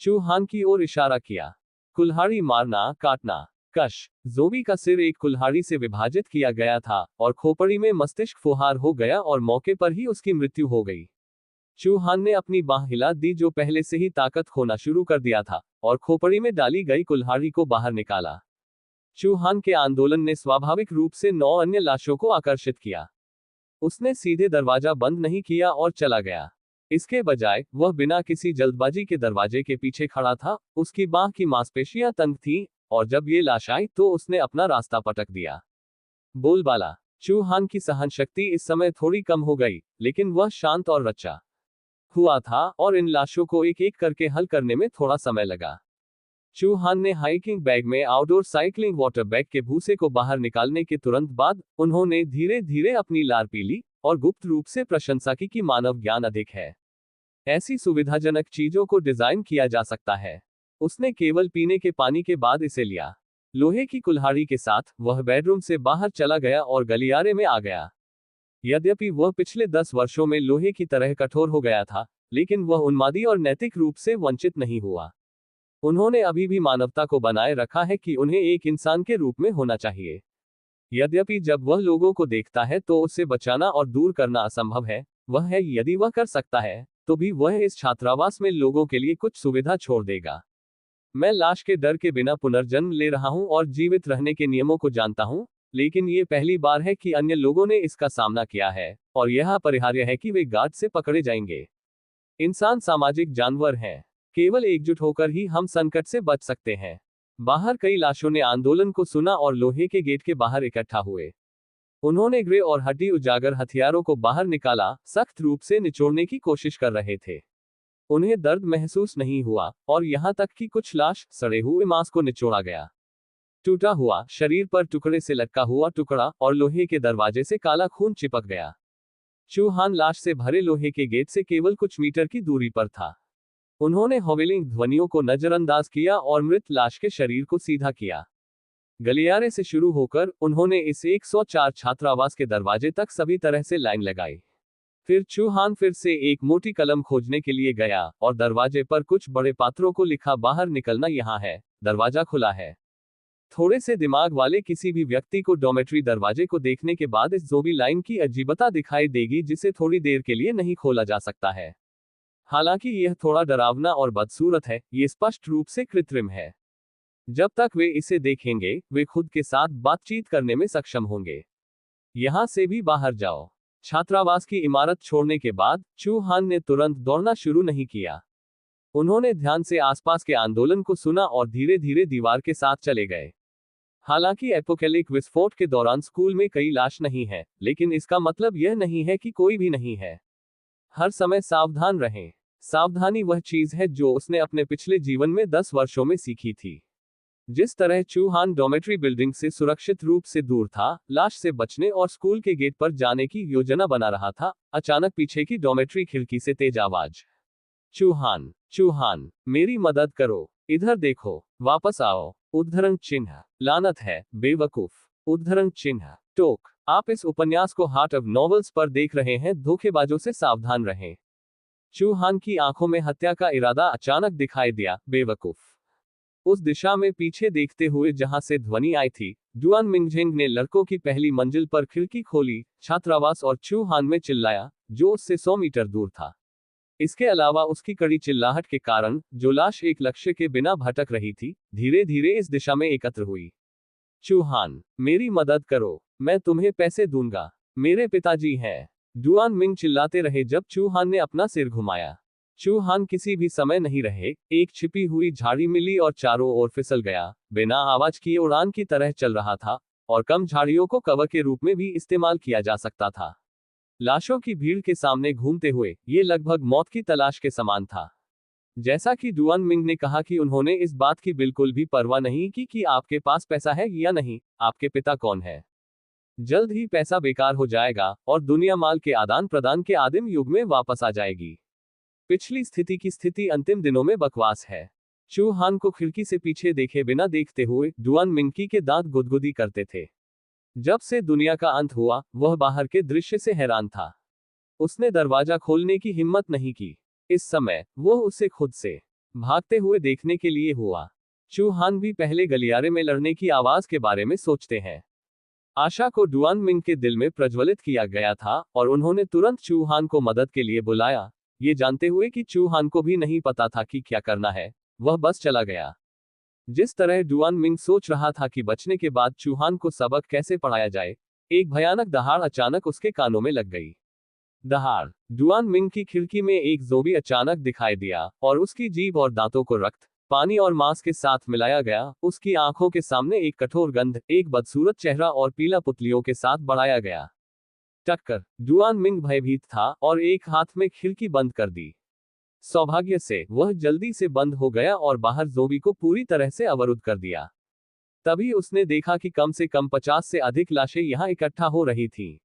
चूहान की ओर इशारा किया। कुल्हाड़ी मारना, काटना। कश। ज़ोंबी का सिर एक कुल्हाड़ी से विभाजित किया गया था, और खोपड़ी में मस्तिष्क फुहार हो गया और मौके पर ही उसकी मृत्यु हो गई। चूहान ने अपनी बांह हिला दी, जो पहले से ही ताकत खोना शुरू कर दिया था, और खोपड़ी में डाली गई कुल्हाड़ी को बाहर निकाला। चूहान के आंदोलन ने स्वाभाविक रूप से 9 अन्य लाशों को आकर्षित किया। उसने सीधे दरवाजा बंद नहीं किया और चला गया। इसके बजाय वह बिना किसी जल्दबाजी के दरवाजे के पीछे खड़ा था, उसकी बांह की मांसपेशियां तंग थीं, और जब ये लाश आई तो उसने अपना रास्ता पटक दिया। बोलबाला। चूहान की सहन शक्ति इस समय थोड़ी कम हो गई, लेकिन वह शांत और रचा हुआ था, और इन लाशों को एक एक करके हल करने में थोड़ा समय लगा। चूहान ने हाइकिंग बैग में आउटडोर साइकिलिंग वाटर बैग के भूसे को बाहर निकालने के तुरंत बाद, उन्होंने धीरे धीरे अपनी लार पी ली, और गुप्त रूप से प्रशंसा की कि मानव ज्ञान अधिक है। ऐसी सुविधाजनक चीजों को डिजाइन किया जा सकता है। उसने केवल पीने के पानी के बाद इसे लिया। लोहे की कुल्हाड़ी के साथ वह बेडरूम से बाहर चला गया और गलियारे में आ गया। यद्यपि वह पिछले 10 वर्षों में लोहे की तरह कठोर हो गया था, लेकिन वह उन्मादी और नैतिक रूप से वंचित नहीं हुआ। उन्होंने अभी भी मानवता को बनाए रखा है कि उन्हें एक इंसान के रूप में होना चाहिए। यद्यपि जब वह लोगों को देखता है तो उसे बचाना और दूर करना असंभव है, वह है यदि वह कर सकता है, तो भी वह इस छात्रावास में लोगों के लिए कुछ सुविधा छोड़ देगा। मैं लाश के डर के बिना पुनर्जन्म ले रहा हूं और जीवित रहने के नियमों को जानता हूं, लेकिन ये पहली बार है कि अन्य लोगों ने इसका सामना किया है, और यह अपरिहार्य है कि वे गार्ड से पकड़े जाएंगे। इंसान सामाजिक जानवर हैं। केवल एकजुट होकर ही हम संकट से बच सकते हैं। बाहर कई लाशों ने आंदोलन को सुना और लोहे के गेट के बाहर इकट्ठा हुए। उन्होंने ग्रे और हड्डी उजागर हथियारों को बाहर निकाला, सख्त रूप से निचोड़ने की कोशिश कर रहे थे। उन्हें दर्द महसूस नहीं हुआ, और यहां तक कि कुछ लाश सड़े हुए मांस को निचोड़ा गया। टूटा हुआ शरीर पर टुकड़े से लटका हुआ टुकड़ा और लोहे के दरवाजे से काला खून चिपक गया। चूहान लाश से भरे लोहे के गेट से केवल कुछ मीटर की दूरी पर था। उन्होंने हवेलिंग ध्वनियों को नजरअंदाज किया और मृत लाश के शरीर को सीधा किया। गलियारे से शुरू होकर उन्होंने इस 104 छात्रावास के दरवाजे तक सभी तरह से लाइन लगाई। फिर चूहान फिर से एक मोटी कलम खोजने के लिए गया और दरवाजे पर कुछ बड़े पात्रों को लिखा, बाहर निकलना यहाँ है, दरवाजा खुला है। थोड़े से दिमाग वाले किसी भी व्यक्ति को डॉर्मेट्री दरवाजे को देखने के बाद इस ज़ोंबी लाइन की अजीबता दिखाई देगी, जिसे थोड़ी देर के लिए नहीं खोला जा सकता है। हालांकि यह थोड़ा डरावना और बदसूरत है, ये स्पष्ट रूप से कृत्रिम है। जब तक वे इसे देखेंगे, वे खुद के साथ बातचीत करने में सक्षम होंगे। यहां से भी बाहर जाओ। छात्रावास की इमारत छोड़ने के बाद चूहान ने तुरंत दौड़ना शुरू नहीं किया। उन्होंने ध्यान से आसपास के आंदोलन को सुना और धीरे धीरे दीवार के साथ चले गए। हालांकि एपोकेलिप्टिक विस्फोट के दौरान स्कूल में कई लाश नहीं है, लेकिन इसका मतलब यह नहीं है कि कोई भी नहीं है। हर समय सावधान रहें। सावधानी वह चीज है जो उसने अपने पिछले जीवन में 10 वर्षों में सीखी थी। जिस तरह चूहान डॉर्मेट्री बिल्डिंग से सुरक्षित रूप से दूर था, लाश से बचने और स्कूल के गेट पर जाने की योजना बना रहा था, अचानक पीछे की डॉर्मेट्री खिड़की से तेज आवाज। चूहान, चूहान, मेरी मदद करो, इधर देखो, वापस आओ। उद्धरण चिन्ह, लानत है, बेवकूफ। उद्धरण चिन्ह, टोक। आप इस उपन्यास को हार्ट ऑफ नॉवेल्स पर देख रहे हैं। धोखेबाजों से सावधान रहें। चूहान की आंखों में हत्या का इरादा अचानक दिखाई दिया, बेवकूफ। उस दिशा में पीछे देखते हुए जहां से ध्वनि आई थी, डुआन मिंगझेंग ने लड़कों की पहली मंजिल पर खिड़की खोली, छात्रावास और चूहान में चिल्लाया, जो उससे 100 मीटर दूर था। इसके अलावा उसकी कड़ी चिल्लाहट के कारण जो लाश एक लक्ष्य के बिना भटक रही थी, धीरे धीरे इस दिशा में एकत्र हुई। चूहान, मेरी मदद करो, मैं तुम्हें पैसे दूंगा, मेरे पिताजी हैं। डुआन मिंग चिल्लाते रहे जब चूहान ने अपना सिर घुमाया। चूहान किसी भी समय नहीं रहे, एक छिपी हुई झाड़ी मिली और चारों ओर फिसल गया, बिना आवाज किए उड़ान की तरह चल रहा था, और कम झाड़ियों को कवर के रूप में भी इस्तेमाल किया जा सकता था। लाशों की भीड़ के सामने घूमते हुए, ये लगभग मौत की तलाश के समान था। जैसा कि डुआन मिंग ने कहा कि उन्होंने इस बात की बिल्कुल भी परवाह नहीं की कि आपके पास पैसा है या नहीं, आपके पिता कौन है। जल्द ही पैसा बेकार हो जाएगा और दुनिया माल के आदान प्रदान के आदिम युग में वापस आ जाएगी। पिछली स्थिति की स्थिति अंतिम दिनों में बकवास है। चूहान को खिड़की से पीछे देखे बिना देखते हुए डुआन मिंकी के दांत गुदगुदी करते थे। जब से दुनिया का अंत हुआ, वह बाहर के दृश्य से हैरान था। उसने दरवाजा खोलने की हिम्मत नहीं की। इस समय वह उसे खुद से भागते हुए देखने के लिए हुआ। चूहान भी पहले गलियारे में लड़ने की आवाज के बारे में सोचते हैं। आशा को डुआन मिंग के दिल में प्रज्वलित किया गया था और उन्होंने तुरंत चूहान को मदद के लिए बुलाया, ये जानते हुए कि चूहान को भी नहीं पता था कि क्या करना है। वह बस चला गया। जिस तरह डुआन मिंग सोच रहा था कि बचने के बाद चूहान को सबक कैसे पढ़ाया जाए, एक भयानक दहाड़ अचानक उसके कानों में लग गई। दहाड़। डुआन मिंग की खिड़की में एक ज़ोंबी अचानक दिखाई दिया और उसकी जीभ और दांतों को रक्त, पानी और मांस के साथ मिलाया गया। उसकी आंखों के सामने एक कठोर गंध, एक बदसूरत चेहरा और पीला पुतलियों के साथ बढ़ाया गया। टक्कर। डुआन मिंग भयभीत था और एक हाथ में खिड़की बंद कर दी। सौभाग्य से वह जल्दी से बंद हो गया और बाहर ज़ोंबी को पूरी तरह से अवरुद्ध कर दिया। तभी उसने देखा कि कम से कम 50 से अधिक लाशें यहां इकट्ठा हो रही थीं।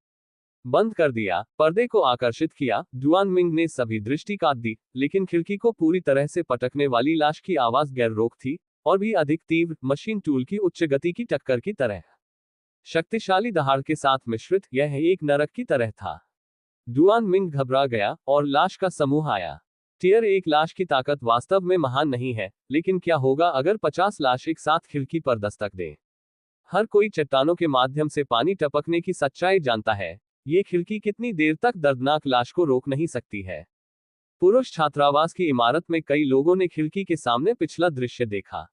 बंद कर दिया, पर्दे को आकर्षित किया। डुआन मिंग ने सभी दृष्टि काट दी, लेकिन खिड़की को पूरी तरह से पटकने वाली लाश की आवाज गैर रोक थी, और भी अधिक तीव्र, मशीन टूल की उच्च गति की टक्कर की तरह। शक्तिशाली दहाड़ के साथ मिश्रित, यह एक नरक की तरह था। डुआन मिंग घबरा गया और लाश का समूह आया। टियर 1 लाश की ताकत वास्तव में महान नहीं है, लेकिन क्या होगा अगर 50 लाश एक साथ खिड़की पर दस्तक दें? हर कोई चट्टानों के माध्यम से पानी टपकने की सच्चाई जानता है। ये खिड़की कितनी देर तक दर्दनाक लाश को रोक नहीं सकती है। पुरुष छात्रावास की इमारत में कई लोगों ने खिड़की के सामने पिछला दृश्य देखा।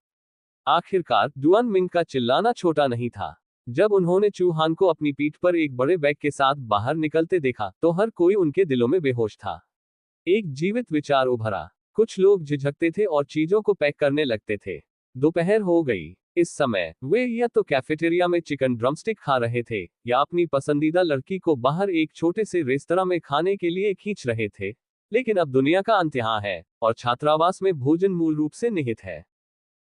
आखिरकार डुअन मिंग का चिल्लाना छोटा नहीं था। जब उन्होंने चू हान को अपनी पीठ पर एक बड़े बैग के साथ बाहर निकलते देखा तो हर कोई उनके दिलों में बेहोश था। एक जीवित विचार उभरा। कुछ लोग झिझकते थे और चीजों को पैक करने लगते थे। दोपहर हो गई। इस समय वे या तो कैफेटेरिया में चिकन ड्रमस्टिक खा रहे थे या अपनी पसंदीदा लड़की को बाहर एक छोटे से रेस्तरां में खाने के लिए खींच रहे थे। लेकिन अब दुनिया का अंत यहाँ है और छात्रावास में भोजन मूल रूप से निहित है।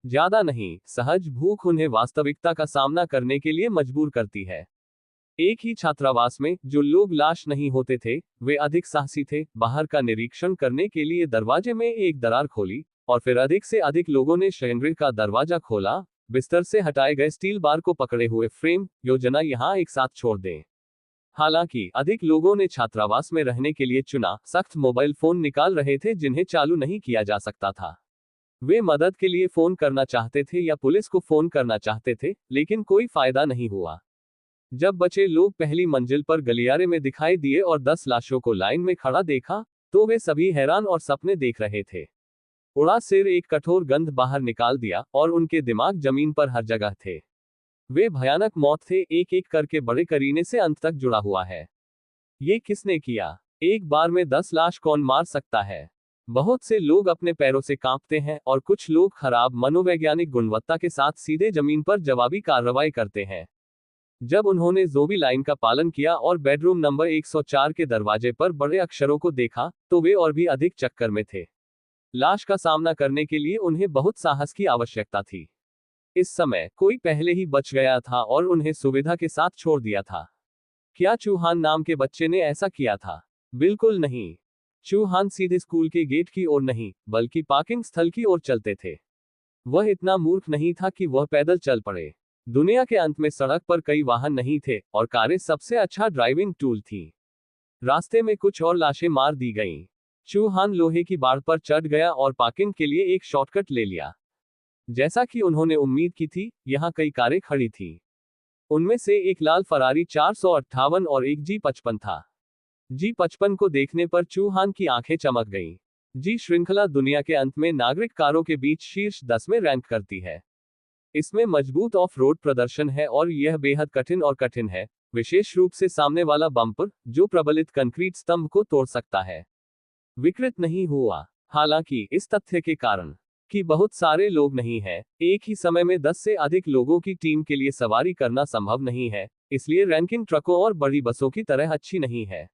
ज्यादा नहीं, सहज भूख उन्हें वास्तविकता का सामना करने के लिए मजबूर करती है। एक ही छात्रावास में जो लोग लाश नहीं होते थे, वे अधिक साहसी थे। बाहर का निरीक्षण करने के लिए दरवाजे में एक दरार खोली और फिर अधिक से अधिक लोगों ने शयनगृह का दरवाजा खोला। बिस्तर से हटाए गए स्टील बार को पकड़े हुए फ्रेम योजना यहां एक साथ छोड़ दें। हालांकि अधिक लोगों ने छात्रावास में रहने के लिए चुना। सख्त मोबाइल फोन निकाल रहे थे जिन्हें चालू नहीं किया जा सकता था। वे मदद के लिए फोन करना चाहते थे या पुलिस को फोन करना चाहते थे, लेकिन कोई फायदा नहीं हुआ। जब बचे लोग पहली मंजिल पर गलियारे में दिखाई दिए और 10 लाशों को लाइन में खड़ा देखा, तो वे सभी हैरान और सपने देख रहे थे। उड़ा सिर एक कठोर गंध बाहर निकाल दिया और उनके दिमाग जमीन पर हर जगह थे। वे भयानक मौत थे, एक एक करके बड़े करीने से अंत तक जुड़ा हुआ है। ये किसने किया? एक बार में 10 लाश कौन मार सकता है? बहुत से लोग अपने पैरों से कांपते हैं और कुछ लोग खराब मनोवैज्ञानिक गुणवत्ता के साथ सीधे जमीन पर जवाबी कार्रवाई करते हैं। जब उन्होंने ज़ोंबी लाइन का पालन किया और बेडरूम नंबर 104 के दरवाजे पर बड़े अक्षरों को देखा, तो वे और भी अधिक चक्कर में थे। लाश का सामना करने के लिए उन्हें बहुत साहस की आवश्यकता थी। इस समय कोई पहले ही बच गया था और उन्हें सुविधा के साथ छोड़ दिया था। क्या चूहान नाम के बच्चे ने ऐसा किया था? बिल्कुल नहीं। चूहान सीधे स्कूल के गेट की ओर नहीं, बल्कि पार्किंग स्थल की ओर चलते थे। वह इतना मूर्ख नहीं था कि वह पैदल चल पड़े। दुनिया के अंत में सड़क पर कई वाहन नहीं थे और कारें सबसे अच्छा ड्राइविंग टूल थी। रास्ते में कुछ और लाशें मार दी गईं। चूहान लोहे की बाड़ पर चढ़ गया और पार्किंग के लिए एक शॉर्टकट ले लिया। जैसा कि उन्होंने उम्मीद की थी, यहाँ कई कारें खड़ी थीं। उनमें से एक लाल फरारी 458 और एक G55 था। G55 को देखने पर चूहान की आंखें चमक गईं। जी श्रृंखला दुनिया के अंत में नागरिक कारों के बीच शीर्ष 10 में रैंक करती है। इसमें मजबूत ऑफ रोड प्रदर्शन है और यह बेहद कठिन है, विशेष रूप से सामने वाला बम्पर, जो प्रबलित कंक्रीट स्तंभ को तोड़ सकता है। विकृत नहीं हुआ। हालांकि इस तथ्य के कारण कि बहुत सारे लोग नहीं हैं, एक ही समय में 10 से अधिक लोगों की टीम के लिए सवारी करना संभव नहीं है, इसलिए रैंकिंग ट्रकों और बड़ी बसों की तरह अच्छी नहीं है।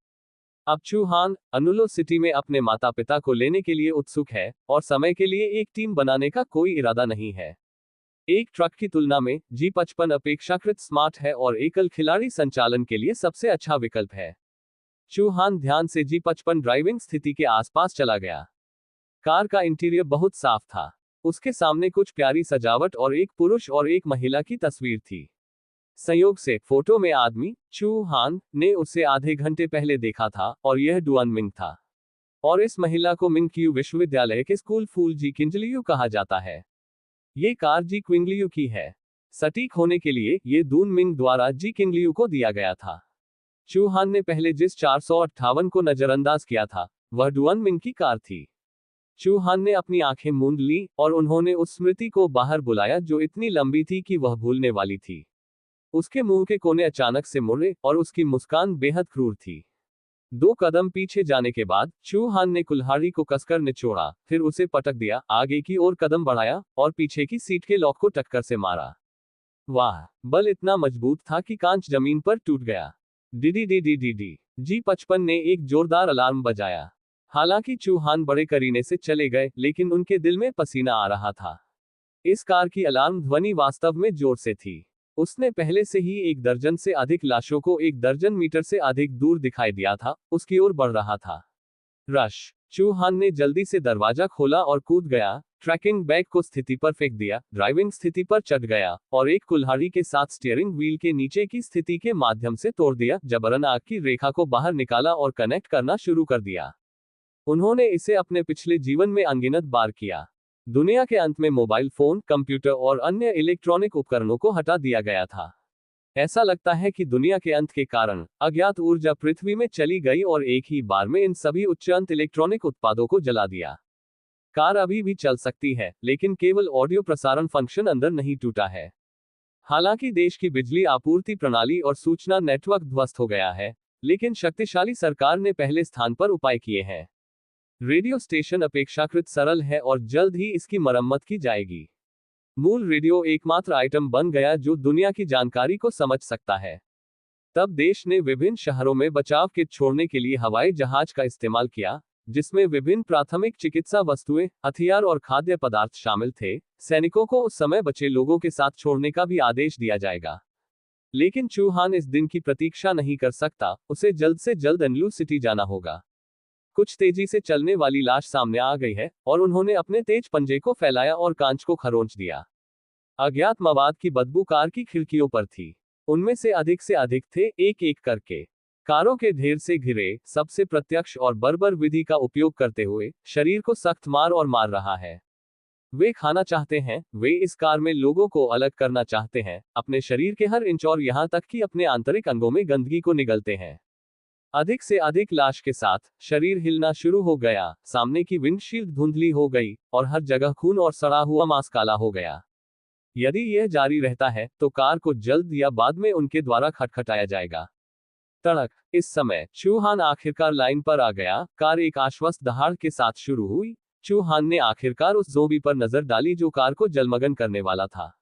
अब चूहान अनुलो सिटी में अपने माता पिता को लेने के लिए उत्सुक है और समय के लिए एक टीम बनाने का कोई इरादा नहीं है। एक ट्रक की तुलना में G55 अपेक्षाकृत स्मार्ट है और एकल खिलाड़ी संचालन के लिए सबसे अच्छा विकल्प है। चूहान ध्यान से G55 ड्राइविंग स्थिति के आसपास चला गया। कार का इंटीरियर बहुत साफ था। उसके सामने कुछ प्यारी सजावट और एक पुरुष और एक महिला की तस्वीर थी। संयोग से फोटो में आदमी, चूहान, ने उसे आधे घंटे पहले देखा था और यह डुअन मिंग था। और इस महिला को मिंग क्यू विश्वविद्यालय के स्कूल फूल जी किंजलियू कहा जाता है। ये कार जी क्विंगलियू की है। सटीक होने के लिए ये दून मिंग द्वारा जी किंगलियू को दिया गया था। चूहान ने पहले जिस 458 को नजरअंदाज किया था, वह डुअन मिंग की कार थी। चूहान ने अपनी आंखें मूंद ली और उन्होंने उस स्मृति को बाहर बुलाया जो इतनी लंबी थी कि वह भूलने वाली थी। उसके मुंह के कोने अचानक से मुड़े और उसकी मुस्कान बेहद क्रूर थी। 2 कदम पीछे जाने के बाद चूहान ने कुल्हाड़ी को कसकर निचोड़ा, फिर उसे पटक दिया, आगे की ओर कदम बढ़ाया और पीछे की सीट के लॉक को टक्कर से मारा। वाह, बल इतना मजबूत था कि कांच जमीन पर टूट गया। डी G55 ने एक जोरदार अलार्म बजाया। हालांकि चूहान बड़े करीने से चले गए, लेकिन उनके दिल में पसीना आ रहा था। इस कार की अलार्म ध्वनि वास्तव में जोर से थी। उसने पहले से ही 1 दर्जन से अधिक लाशों को 1 दर्जन मीटर से अधिक दूर दिखाई दिया था, उसकी ओर बढ़ रहा था। रश। चूहान ने जल्दी से दरवाजा खोला और कूद गया, ट्रैकिंग बैग को स्थिति पर फेंक दिया, ड्राइविंग स्थिति पर चढ़ गया और एक कुल्हाड़ी के साथ स्टीयरिंग व्हील के नीचे की स्थिति के माध्यम से तोड़ दिया, जबरन आग की रेखा को बाहर निकाला और कनेक्ट करना शुरू कर दिया। उन्होंने इसे अपने पिछले जीवन में अनगिनत बार किया। दुनिया के अंत में मोबाइल फोन, कंप्यूटर और अन्य इलेक्ट्रॉनिक उपकरणों को हटा दिया गया था। ऐसा लगता है कि दुनिया के अंत के कारण अज्ञात ऊर्जा पृथ्वी में चली गई और एक ही बार में इन सभी उच्च अंत इलेक्ट्रॉनिक उत्पादों को जला दिया। कार अभी भी चल सकती है, लेकिन केवल ऑडियो प्रसारण फंक्शन अंदर नहीं टूटा है। हालांकि देश की बिजली आपूर्ति प्रणाली और सूचना नेटवर्क ध्वस्त हो गया है, लेकिन शक्तिशाली सरकार ने पहले स्थान पर उपाय किए हैं। रेडियो स्टेशन अपेक्षाकृत सरल है और जल्द ही इसकी मरम्मत की जाएगी। मूल रेडियो एकमात्र आइटम बन गया जो दुनिया की जानकारी को समझ सकता है। तब देश ने विभिन्न शहरों में बचाव किट छोड़ने के लिए हवाई जहाज का इस्तेमाल किया, जिसमें विभिन्न प्राथमिक चिकित्सा वस्तुएं, हथियार और खाद्य पदार्थ शामिल थे। सैनिकों को उस समय बचे लोगों के साथ छोड़ने का भी आदेश दिया जाएगा। लेकिन चौहान इस दिन की प्रतीक्षा नहीं कर सकता, उसे जल्द से जल्द एनलू सिटी जाना होगा। कुछ तेजी से चलने वाली लाश सामने आ गई है और उन्होंने अपने तेज पंजे को फैलाया और कांच को खरोंच दिया। अज्ञात मवाद की बदबू कार की खिड़कियों पर थी। उनमें से अधिक थे, एक एक करके कारों के ढेर से घिरे, सबसे प्रत्यक्ष और बर्बर विधि का उपयोग करते हुए शरीर को सख्त मार और मार रहा है। वे खाना चाहते हैं, वे इस कार में लोगों को अलग करना चाहते हैं, अपने शरीर के हर इंच और यहां तक कि अपने आंतरिक अंगों में गंदगी को निगलते हैं। अधिक से अधिक लाश के साथ शरीर हिलना शुरू हो गया, सामने की विंडशील्ड धुंधली हो गई और हर जगह खून और सड़ा हुआ मांस काला हो गया। यदि यह जारी रहता है तो कार को जल्द या बाद में उनके द्वारा खटखटाया जाएगा। तड़क। इस समय चौहान आखिरकार लाइन पर आ गया। कार एक आश्वस्त दहाड़ के साथ शुरू हुई। चौहान ने आखिरकार उस ज़ोंबी पर नजर डाली जो कार को जलमग्न करने वाला था।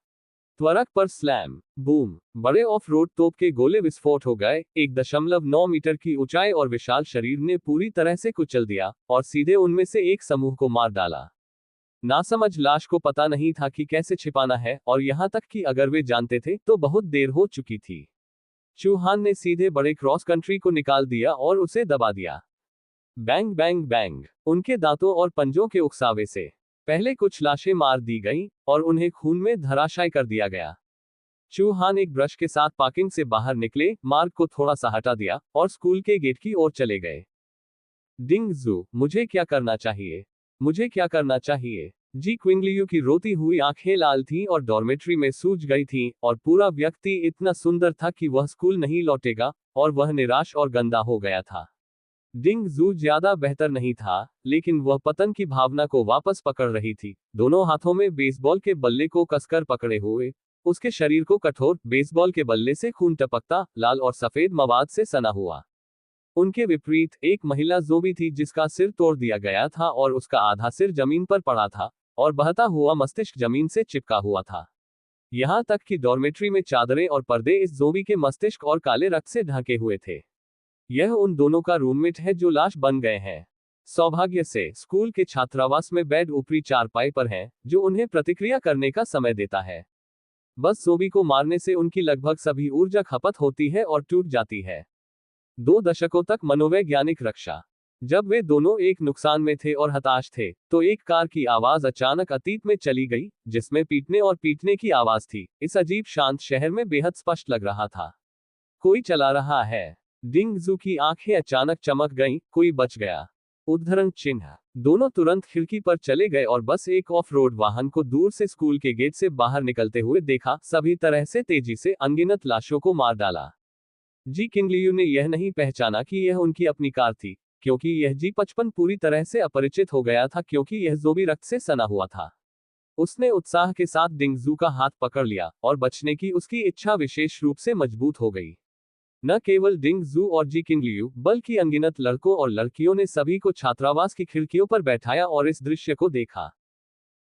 त्वरक पर स्लैम, बूम, बड़े ऑफ रोड तोप के गोले विस्फोट हो गए। 1.9 मीटर की ऊंचाई और विशाल शरीर ने पूरी तरह से कुचल दिया और सीधे उनमें से एक समूह को मार डाला। नासमझ लाश को पता नहीं था कि कैसे छिपाना है, और यहां तक कि अगर वे जानते थे तो बहुत देर हो चुकी थी। चौहान ने सीधे बड़े क्रॉस कंट्री को निकाल दिया और उसे दबा दिया। बैंग बैंग बैंग, उनके दांतों और पंजों के उकसावे से पहले कुछ लाशें मार दी गईं और उन्हें खून में धराशायी कर दिया गया। चौहान एक ब्रश के साथ पार्किंग से बाहर निकले, मार्ग को थोड़ा सा हटा दिया और स्कूल के गेट की ओर चले गए। डिंग जू, मुझे क्या करना चाहिए? मुझे क्या करना चाहिए? जी क्विंगलियू की रोती हुई आंखें लाल थीं और डॉर्मेट्री में सूज गई थीं, और पूरा व्यक्ति इतना सुंदर था कि वह स्कूल नहीं लौटेगा, और वह निराश और गंदा हो गया था। डिंग जू ज्यादा बेहतर नहीं था, लेकिन वह पतन की भावना को वापस पकड़ रही थी, दोनों हाथों में बेसबॉल के बल्ले को कसकर पकड़े हुए। उसके शरीर को कठोर बेसबॉल के बल्ले से खून टपकता, लाल और सफेद मवाद से सना हुआ। उनके विपरीत एक महिला ज़ोंबी थी जिसका सिर तोड़ दिया गया था और उसका आधा सिर जमीन पर पड़ा था, और बहता हुआ मस्तिष्क जमीन से चिपका हुआ था। यहां तक कि डॉर्मेट्री में चादरें और पर्दे इस ज़ोंबी के मस्तिष्क और काले रक्त से ढके हुए थे। यह उन दोनों का रूममेट है जो लाश बन गए हैं। सौभाग्य से स्कूल के छात्रावास में बेड ऊपरी चारपाई पर है, जो उन्हें प्रतिक्रिया करने का समय देता है। बस ज़ोंबी को मारने से उनकी लगभग सभी ऊर्जा खपत होती है और टूट जाती है। 2 दशकों तक मनोवैज्ञानिक रक्षा। जब वे दोनों एक नुकसान में थे और हताश थे, तो एक कार की आवाज अचानक अतीत में चली गई, जिसमें पीटने और पीटने की आवाज थी। इस अजीब शांत शहर में बेहद स्पष्ट लग रहा था कोई चला रहा है। डिंग जू की आंखें अचानक चमक गईं, कोई बच गया। उद्धरण चिन्ह। दोनों तुरंत खिड़की पर चले गए और बस एक ऑफ रोड वाहन को दूर से स्कूल के गेट से बाहर निकलते हुए देखा। सभी तरह से तेजी से अनगिनत लाशों को मार डाला। जी किंगलियू ने यह नहीं पहचाना कि यह उनकी अपनी कार थी, क्योंकि यह जी55 पूरी तरह से अपरिचित हो गया था, क्योंकि यह ज़ोंबी रक्त से सना हुआ था। उसने उत्साह के साथ डिंग जू का हाथ पकड़ लिया, और बचने की उसकी इच्छा विशेष रूप से मजबूत हो गई। न केवल डिंग जू और जी किंगलियू, बल्कि अनगिनत लड़कों और लड़कियों ने सभी को छात्रावास की खिड़कियों पर बैठाया और इस दृश्य को देखा।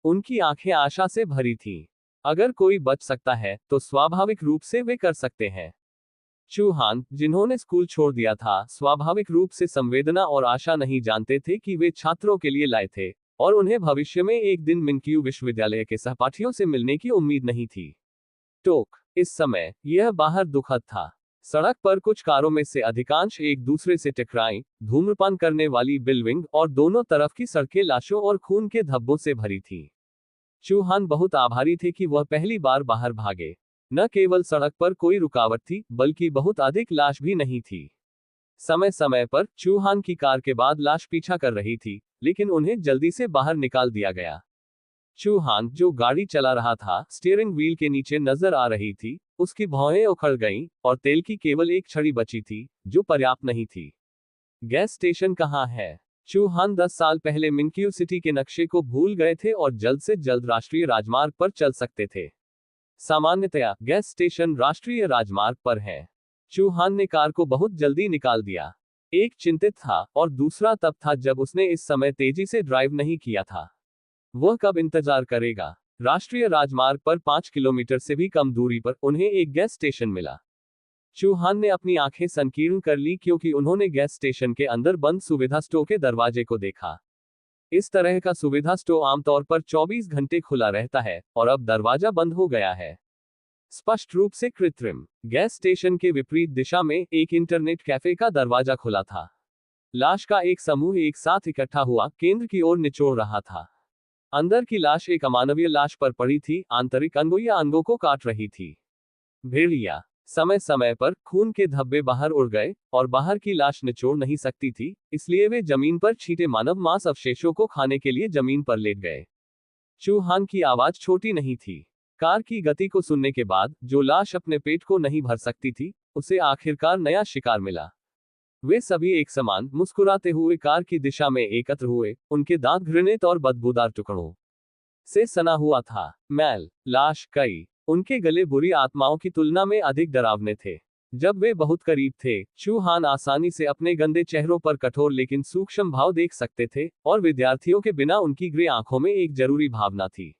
उनकी आंखें आशा से भरी थीं। अगर कोई बच सकता है तो स्वाभाविक रूप से वे कर सकते हैं। चौहान, जिन्होंने स्कूल छोड़ दिया था, स्वाभाविक रूप से संवेदना और आशा नहीं जानते थे कि वे छात्रों के लिए लाए थे, और उन्हें भविष्य में एक दिन मिनक्यू विश्वविद्यालय के सहपाठियों से मिलने की उम्मीद नहीं थी। टोक। इस समय यह बाहर दुखद था। सड़क पर कुछ कारों में से अधिकांश एक दूसरे से टकराईं, धूम्रपान करने वाली बिल्विंग, और दोनों तरफ की सड़कें लाशों और खून के धब्बों से भरी थीं। चौहान बहुत आभारी थे कि वह पहली बार बाहर भागे। न केवल सड़क पर कोई रुकावट थी, बल्कि बहुत अधिक लाश भी नहीं थी। समय समय पर चूहान की कार के बाद लाश पीछा कर रही थी, लेकिन उन्हें जल्दी से बाहर निकाल दिया गया। चूहान, जो गाड़ी चला रहा था, स्टीयरिंग व्हील के नीचे नजर आ रही थी। उसकी भौहें उखड़ गईं और तेल की केवल एक छड़ी बची थी, जो पर्याप्त नहीं थी। गैस स्टेशन कहाँ है? चूहान 10 साल पहले मिन्क्यू सिटी के नक्शे को भूल गए थे और जल्द से जल्द राष्ट्रीय राजमार्ग पर चल सकते थे। सामान्यतया गैस स्टेशन राष्ट्रीय राजमार्ग पर है। चूहान ने कार को बहुत जल्दी निकाल दिया। एक चिंतित था और दूसरा तब था जब उसने इस समय तेजी से ड्राइव नहीं किया था। वह कब इंतजार करेगा? राष्ट्रीय राजमार्ग पर 5 किलोमीटर से भी कम दूरी पर उन्हें एक गैस स्टेशन मिला। चूहान ने अपनी आंखें संकीर्ण कर ली क्योंकि उन्होंने गैस स्टेशन के अंदर बंद सुविधा स्टोर के दरवाजे को देखा। इस तरह का सुविधा स्टोर आमतौर पर 24 घंटे खुला रहता है और अब दरवाजा बंद हो गया है। स्पष्ट रूप से कृत्रिम। गैस स्टेशन के विपरीत दिशा में एक इंटरनेट कैफे का दरवाजा खुला था। लाश का एक समूह एक साथ इकट्ठा हुआ केंद्र की ओर निचोड़ रहा था। अंदर की लाश एक अमानवीय लाश पर पड़ी थी, आंतरिक अंगों या अंगों को काट रही थी। भेड़िया। समय समय पर खून के धब्बे बाहर उड़ गए और बाहर की लाश निचोड़ नहीं सकती थी, इसलिए वे जमीन पर छींटे मानव मांस अवशेषों को खाने के लिए जमीन पर लेट गए। चूहान की आवाज छोटी नहीं थी। कार की गति को सुनने के बाद, जो लाश अपने पेट को नहीं भर सकती थी, उसे आखिरकार नया शिकार मिला। वे सभी एक समान मुस्कुराते हुए कार की दिशा में एकत्र हुए, उनके दांत घृणित और बदबूदार टुकड़ों से सना हुआ था। मैल, लाश, कई। उनके गले बुरी आत्माओं की तुलना में अधिक डरावने थे। जब वे बहुत करीब थे, चूहान आसानी से अपने गंदे चेहरों पर कठोर लेकिन सूक्ष्म भाव देख सकते थे, और विद्यार्थियों के बिना उनकी ग्रे आंखों में एक जरूरी भावना थी।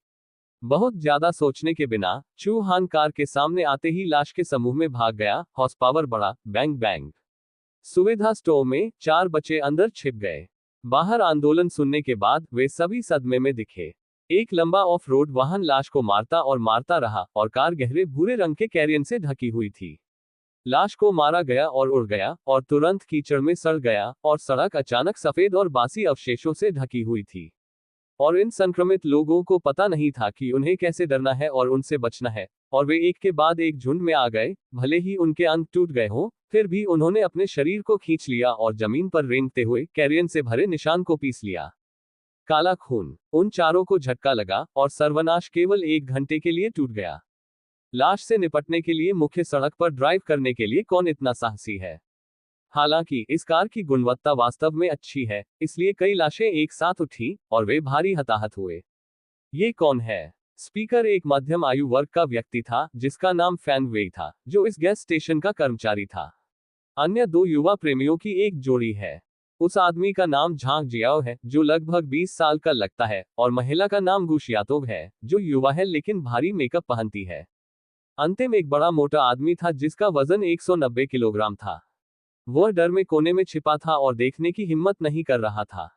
बहुत ज्यादा सोचने के बिना, चूहान कार के सामने आते ही लाश के समूह में भाग गया। हॉर्स पावर बढ़ा, बैंग बैंग। सुविधा स्टोर में 4 बच्चे अंदर छिप गए। बाहर आंदोलन सुनने के बाद वे सभी सदमे में दिखे। एक लंबा ऑफ रोड वाहन लाश को मारता और मारता रहा और कार गहरे भूरे रंग के कैरियन से ढकी हुई थी। लाश को मारा गया और उड़ गया और तुरंत कीचड़ में सड़ गया और सड़क अचानक सफेद और बासी अवशेषों से ढकी हुई थी। और इन संक्रमित लोगों को पता नहीं था कि उन्हें कैसे डरना है और उनसे बचना है, और वे एक के बाद एक झुंड में आ गए। भले ही उनके अंग टूट गए हों, फिर भी उन्होंने अपने शरीर को खींच लिया और जमीन पर रेंगते हुए कैरियन से भरे निशान को पीस लिया। काला खून। उन चारों को झटका लगा और सर्वनाश केवल 1 घंटे के लिए टूट गया। लाश से निपटने के लिए मुख्य सड़क पर ड्राइव करने के लिए कौन इतना साहसी है? हालांकि इस कार की गुणवत्ता वास्तव में अच्छी है, इसलिए कई लाशें एक साथ उठी और वे भारी हताहत हुए। ये कौन है? स्पीकर एक मध्यम आयु वर्ग का व्यक्ति था, जिसका नाम फैन वेई था, जो इस गैस स्टेशन का कर्मचारी था। अन्य 2 युवा प्रेमियों की एक जोड़ी है। उस आदमी का नाम झांग जियाओ है, जो लगभग 20 साल का लगता है, और महिला का नाम गुशियातोग है, जो युवा है लेकिन भारी मेकअप पहनती है। अंतिम एक बड़ा मोटा आदमी था जिसका वजन 190 किलोग्राम था। वह डर में कोने में छिपा था और देखने की हिम्मत नहीं कर रहा था।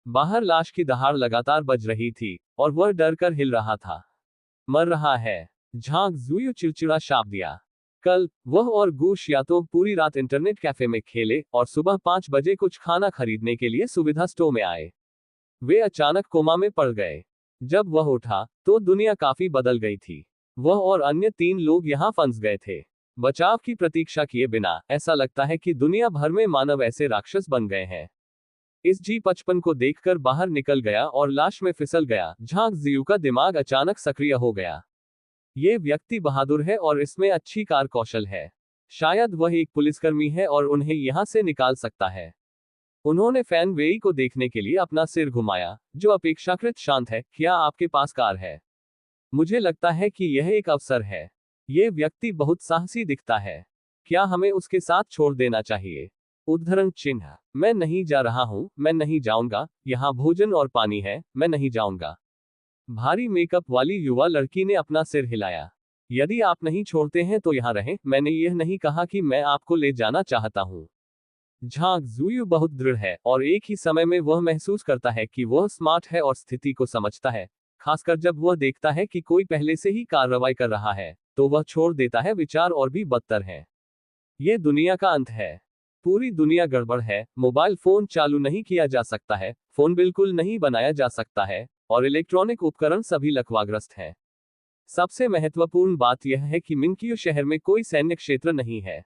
बाहर लाश की दहाड़ लगातार बज रही थी और वह डर कर हिल रहा था। मर रहा है, झांग जुयू चिड़चिड़ा शाप दिया। कल वह और गुश या तो पूरी रात इंटरनेट कैफे में खेले और सुबह 5 बजे कुछ खाना खरीदने के लिए सुविधा स्टोर में आए। वे अचानक कोमा में पड़ गए। जब वह उठा तो दुनिया काफी बदल गई थी। वह और अन्य 3 लोग यहाँ फंस गए थे। बचाव की प्रतीक्षा किए बिना ऐसा लगता है कि दुनिया भर में मानव ऐसे राक्षस बन गए हैं। इस G55 को देखकर बाहर निकल गया और लाश में फिसल गया। झांग जियू का दिमाग अचानक सक्रिय हो गया। ये व्यक्ति बहादुर है और इसमें अच्छी कार कौशल है। शायद वह एक पुलिसकर्मी है और उन्हें यहां से निकाल सकता है। उन्होंने फैन वेई को देखने के लिए अपना सिर घुमाया, जो अपेक्षाकृत शांत है। क्या आपके पास कार है? मुझे लगता है कि यह एक अवसर है। ये व्यक्ति बहुत साहसी दिखता है। क्या हमें उसके साथ छोड़ देना चाहिए? उद्धरण चिन्ह। मैं नहीं जा रहा हूं, मैं नहीं जाऊंगा। यहाँ भोजन और पानी है, मैं नहीं जाऊंगा। भारी मेकअप वाली युवा लड़की ने अपना सिर हिलाया। यदि आप नहीं छोड़ते हैं तो यहाँ रहें, मैंने यह नहीं कहा कि मैं आपको ले जाना चाहता हूँ। झांग जुयू बहुत दृढ़ है और एक ही समय में वह महसूस करता है कि वह स्मार्ट है और स्थिति को समझता है। खासकर जब वह देखता है कि कोई पहले से ही कार्रवाई कर रहा है, तो वह छोड़ देता है। विचार और भी बदतर है। ये दुनिया का अंत है। पूरी दुनिया गड़बड़ है। मोबाइल फोन चालू नहीं किया जा सकता है, फोन बिल्कुल नहीं बनाया जा सकता है, और इलेक्ट्रॉनिक उपकरण सभी लकवाग्रस्त हैं। सबसे महत्वपूर्ण बात यह है कि मिन्क्यू शहर में कोई सैन्य क्षेत्र नहीं है।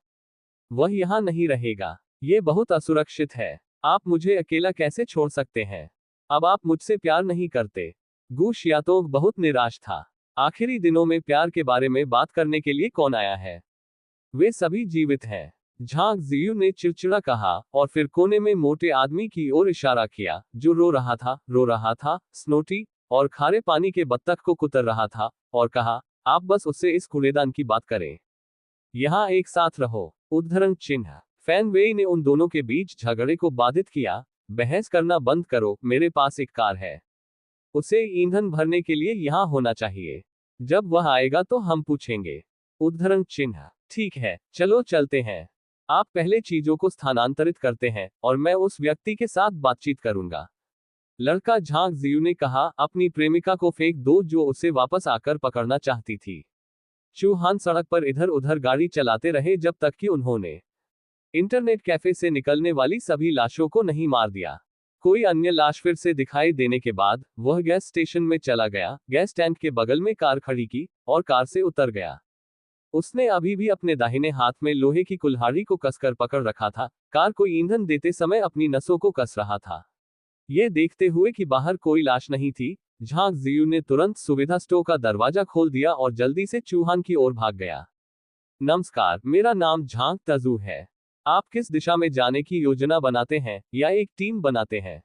वह यहाँ नहीं रहेगा। ये बहुत असुरक्षित है। आप मुझे अकेला कैसे छोड़ सकते हैं? अब आप मुझसे प्यार नहीं करते। गू शियातोंग बहुत निराश था। आखिरी दिनों में प्यार के बारे में बात करने के लिए कौन आया है? वे सभी जीवित हैं। झांग जियू ने चिड़चिड़ा कहा और फिर कोने में मोटे आदमी की ओर इशारा किया, जो रो रहा था, स्नोटी, और खारे पानी के बत्तख को कुतर रहा था, और कहा, आप बस उससे इस कूड़ेदान की बात करें। यहाँ एक साथ रहो। उद्धरण चिन्ह। फैन वेई ने उन दोनों के बीच झगड़े को बाधित किया। बहस करना बंद करो, मेरे पास एक कार है। उसे ईंधन भरने के लिए यहाँ होना चाहिए। जब वह आएगा तो हम पूछेंगे। उद्धरण चिन्ह। ठीक है, चलो चलते हैं। आप पहले चीजों को स्थानांतरित करते हैं और मैं उस व्यक्ति के साथ बातचीत करूंगा। लड़का झांग जियू ने कहा, अपनी प्रेमिका को फेंक दो जो उसे वापस आकर पकड़ना चाहती थी। चूहान सड़क पर इधर उधर गाड़ी चलाते रहे जब तक कि उन्होंने इंटरनेट कैफे से निकलने वाली सभी लाशों को नहीं मार दिया। कोई अन्य लाश फिर से दिखाई देने के बाद वह गैस स्टेशन में चला गया, गैस टैंक के बगल में कार खड़ी की और कार से उतर गया। उसने अभी भी अपने दाहिने हाथ में लोहे की कुल्हाड़ी को कसकर पकड़ रखा था। कार को ईंधन देते समय अपनी नसों को कस रहा था। ये देखते हुए कि बाहर कोई लाश नहीं थी, झांग जियू ने तुरंत सुविधा स्टोर का दरवाजा खोल दिया और जल्दी से चूहान की ओर भाग गया। नमस्कार, मेरा नाम झांग तजू है। आप किस दिशा में जाने की योजना बनाते हैं या एक टीम बनाते हैं?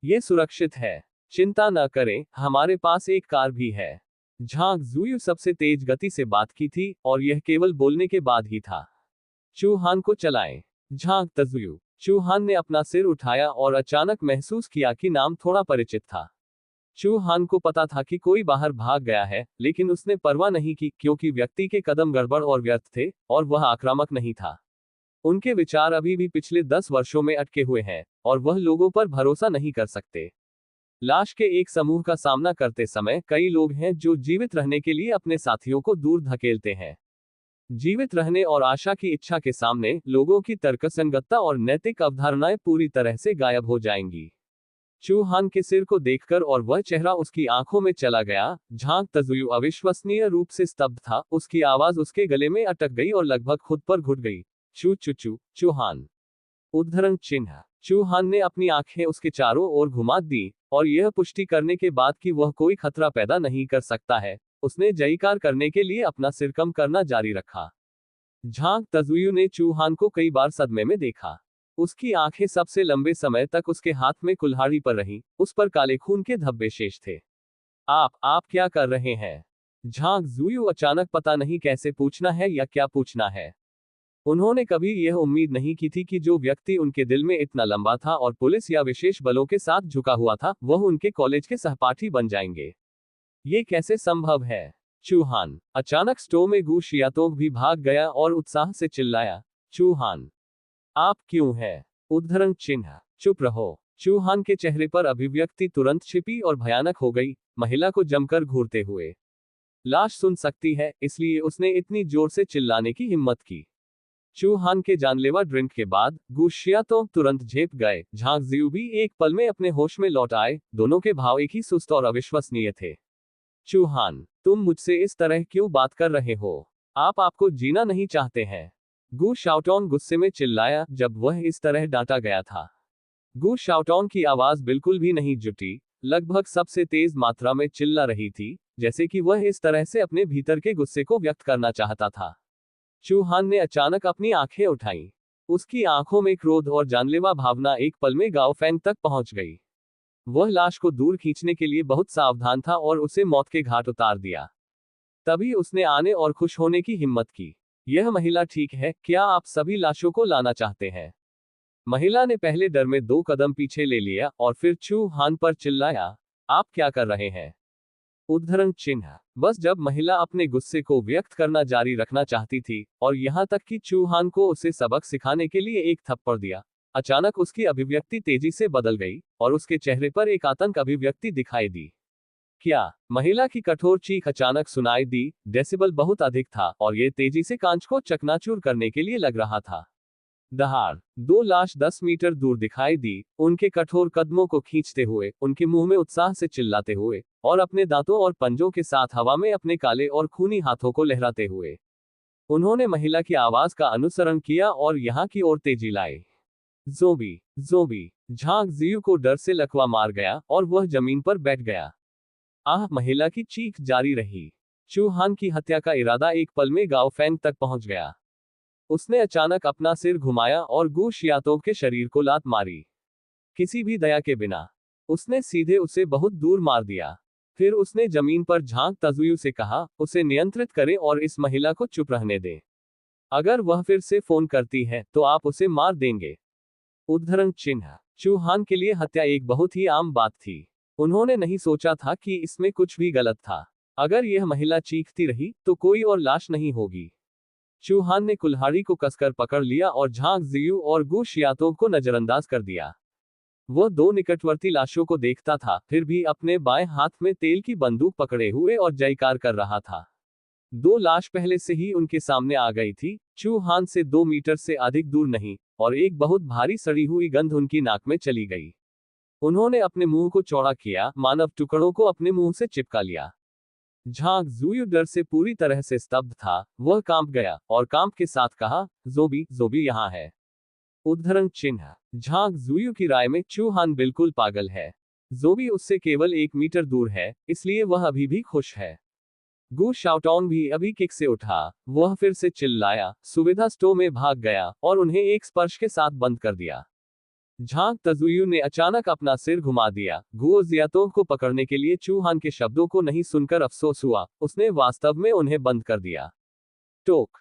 ये सुरक्षित है। चिंता न करें, हमारे पास एक कार भी है। झांग जुयू सबसे तेज गति से बात की थी और यह केवल बोलने के बाद ही था। चूहान को चलाएं। झांग तजुयू। चूहान ने अपना सिर उठाया और अचानक महसूस किया कि नाम थोड़ा परिचित था। चूहान को पता था कि कोई बाहर भाग गया है, लेकिन उसने परवाह नहीं की क्योंकि व्यक्ति के कदम गड़बड़ और व्यर्थ थे और वह आक्रामक नहीं था। उनके विचार अभी भी पिछले 10 वर्षों में अटके हुए हैं और वह लोगों पर भरोसा नहीं कर सकते। लाश के एक समूह का सामना करते समय कई लोग हैं जो जीवित रहने के लिए अपने साथियों को दूर धकेलते हैं। जीवित रहने और आशा की इच्छा के सामने लोगों की तर्कसंगतता और नैतिक अवधारणाएं पूरी तरह से गायब हो जाएंगी। चूहान के सिर को देखकर और वह चेहरा उसकी आंखों में चला गया, झांग तजुयू अविश्वसनीय रूप से स्तब्ध था। उसकी आवाज उसके गले में अटक गई और लगभग खुद पर घुट गई। चू चू चू, चूहान। उद्धरण चिन्ह। चूहान ने अपनी आंखें उसके चारों ओर घुमा दी और यह पुष्टि करने के बाद कि वह कोई खतरा पैदा नहीं कर सकता है, उसने जयकार करने के लिए अपना सिर कम करना जारी रखा। झांग तजुयू ने चूहान को कई बार सदमे में देखा। उसकी आंखें सबसे लंबे समय तक उसके हाथ में कुल्हाड़ी पर रहीं, उस पर काले खून के धब्बे शेष थे। आप क्या कर रहे हैं? झांग जुयू अचानक पता नहीं कैसे पूछना है या क्या पूछना है। उन्होंने कभी यह उम्मीद नहीं की थी कि जो व्यक्ति उनके दिल में इतना लंबा था और पुलिस या विशेष बलों के साथ झुका हुआ था, वह उनके कॉलेज के सहपाठी बन जाएंगे। ये कैसे संभव है? चूहान। अचानक स्टोर में गू शियातोंग भी भाग गया और उत्साह से चिल्लाया, चूहान, आप क्यों हैं? उद्धरण चिन्ह। चुप रहो। चूहान के चेहरे पर अभिव्यक्ति तुरंत छिपी और भयानक हो गई, महिला को जमकर घूरते हुए। लाश सुन सकती है, इसलिए उसने इतनी जोर से चिल्लाने की हिम्मत की। चूहान के जानलेवा ड्रिंक के बाद गू शियातोंग तुरंत झेप गए। झांग जियू भी एक पल में अपने होश में लौट आए। दोनों के भाव एक ही सुस्त और अविश्वसनीय थे। चूहान, तुम मुझसे इस तरह क्यों बात कर रहे हो? आपको जीना नहीं चाहते हैं? गू शाओटोंग गुस्से में चिल्लाया जब वह इस तरह डांटा गया था। गू शाओटोंग की आवाज बिल्कुल भी नहीं जुटी, लगभग सबसे तेज मात्रा में चिल्ला रही थी, जैसे कि वह इस तरह से अपने भीतर के गुस्से को व्यक्त करना चाहता था। चूहान ने अचानक अपनी आंखें उठाईं। उसकी आंखों में क्रोध और जानलेवा भावना एक पल में गाओफैंग तक पहुंच गई। वह लाश को दूर खींचने के लिए बहुत सावधान था और उसे मौत के घाट उतार दिया। तभी उसने आने और खुश होने की हिम्मत की। यह महिला ठीक है, क्या आप सभी लाशों को लाना चाहते हैं? महिला ने पहले डर में 2 कदम पीछे ले लिया और फिर चूहान पर चिल्लाया, आप क्या कर रहे हैं? उद्धरण चिन्ह। बस जब महिला अपने गुस्से को व्यक्त करना जारी रखना चाहती थी और यहां तक कि चूहान को उसे सबक सिखाने के लिए एक थप्पड़ दिया, अचानक उसकी अभिव्यक्ति तेजी से बदल गई और उसके चेहरे पर एक आतंक अभिव्यक्ति दिखाई दी। क्या? महिला की कठोर चीख अचानक सुनाई दी। डेसिबल बहुत अधिक था और यह तेजी से कांच को चकनाचूर करने के लिए लग रहा था। दहाड़। 2 लाश 10 मीटर दूर दिखाई दी, उनके कठोर कदमों को खींचते हुए, उनके मुंह में उत्साह से चिल्लाते हुए, और अपने दांतों और पंजों के साथ हवा में अपने काले और खूनी हाथों को लहराते हुए। उन्होंने महिला की आवाज का अनुसरण किया और यहां की ओर तेजी लाई। जोबी जोबी झांग जियू को डर से लकवा मार गया और वह जमीन पर बैठ गया। आह, महिला की चीख जारी रही। चू हान की हत्या का इरादा एक पल में गाओ फैंग तक पहुंच गया। उसने अचानक अपना सिर घुमाया और गू शियातोव के शरीर को लात मारी। किसी भी दया के बिना उसने सीधे उसे बहुत दूर मार दिया। फिर उसने जमीन पर झांग तजुयू से कहा, उसे नियंत्रित करें और इस महिला को चुप रहने दें। अगर वह फिर से फोन करती है तो आप उसे मार देंगे। उद्धरण चिन्ह। चू हान के लिए हत्या एक बहुत ही आम बात थी। उन्होंने नहीं सोचा था कि इसमें कुछ भी गलत था। अगर यह महिला चीखती रही तो कोई और लाश नहीं होगी। चू हान ने कुल्हाड़ी को कसकर पकड़ लिया और झांग जियू और गू शियातोव को नजरअंदाज कर दिया। वह दो निकटवर्ती लाशों को देखता था, फिर भी अपने बाएं हाथ में तेल की बंदूक पकड़े हुए और जयकार कर रहा था। दो लाश पहले से ही उनके सामने आ गई थी, चू हान से 2 मीटर से अधिक दूर नहीं, और एक बहुत भारी सड़ी हुई गंध उनकी नाक में चली गई। उन्होंने अपने मुंह को चौड़ा किया, मानव टुकड़ों को अपने मुंह से चिपका लिया। झांग जुयू डर से पूरी तरह से स्तब्ध था। वह कांप गया और कांप के साथ कहा, जोबी जोबी यहाँ है। उद्धरण चिन्ह। झांग जुयू की राय में चू हान बिल्कुल पागल है। जोबी उससे केवल 1 मीटर दूर है, इसलिए वह अभी भी खुश है। गू शाओटोंग भी अभी किक से उठा। वह फिर से चिल्लाया, सुविधा स्टोर में भाग गया और उन्हें एक स्पर्श के साथ बंद कर दिया। झांग तजुयू ने अचानक अपना सिर घुमा दिया। गुओ जियातोव को पकड़ने के लिए चू हान के शब्दों को नहीं सुनकर अफसोस हुआ, उसने वास्तव में उन्हें बंद कर दिया। टोक।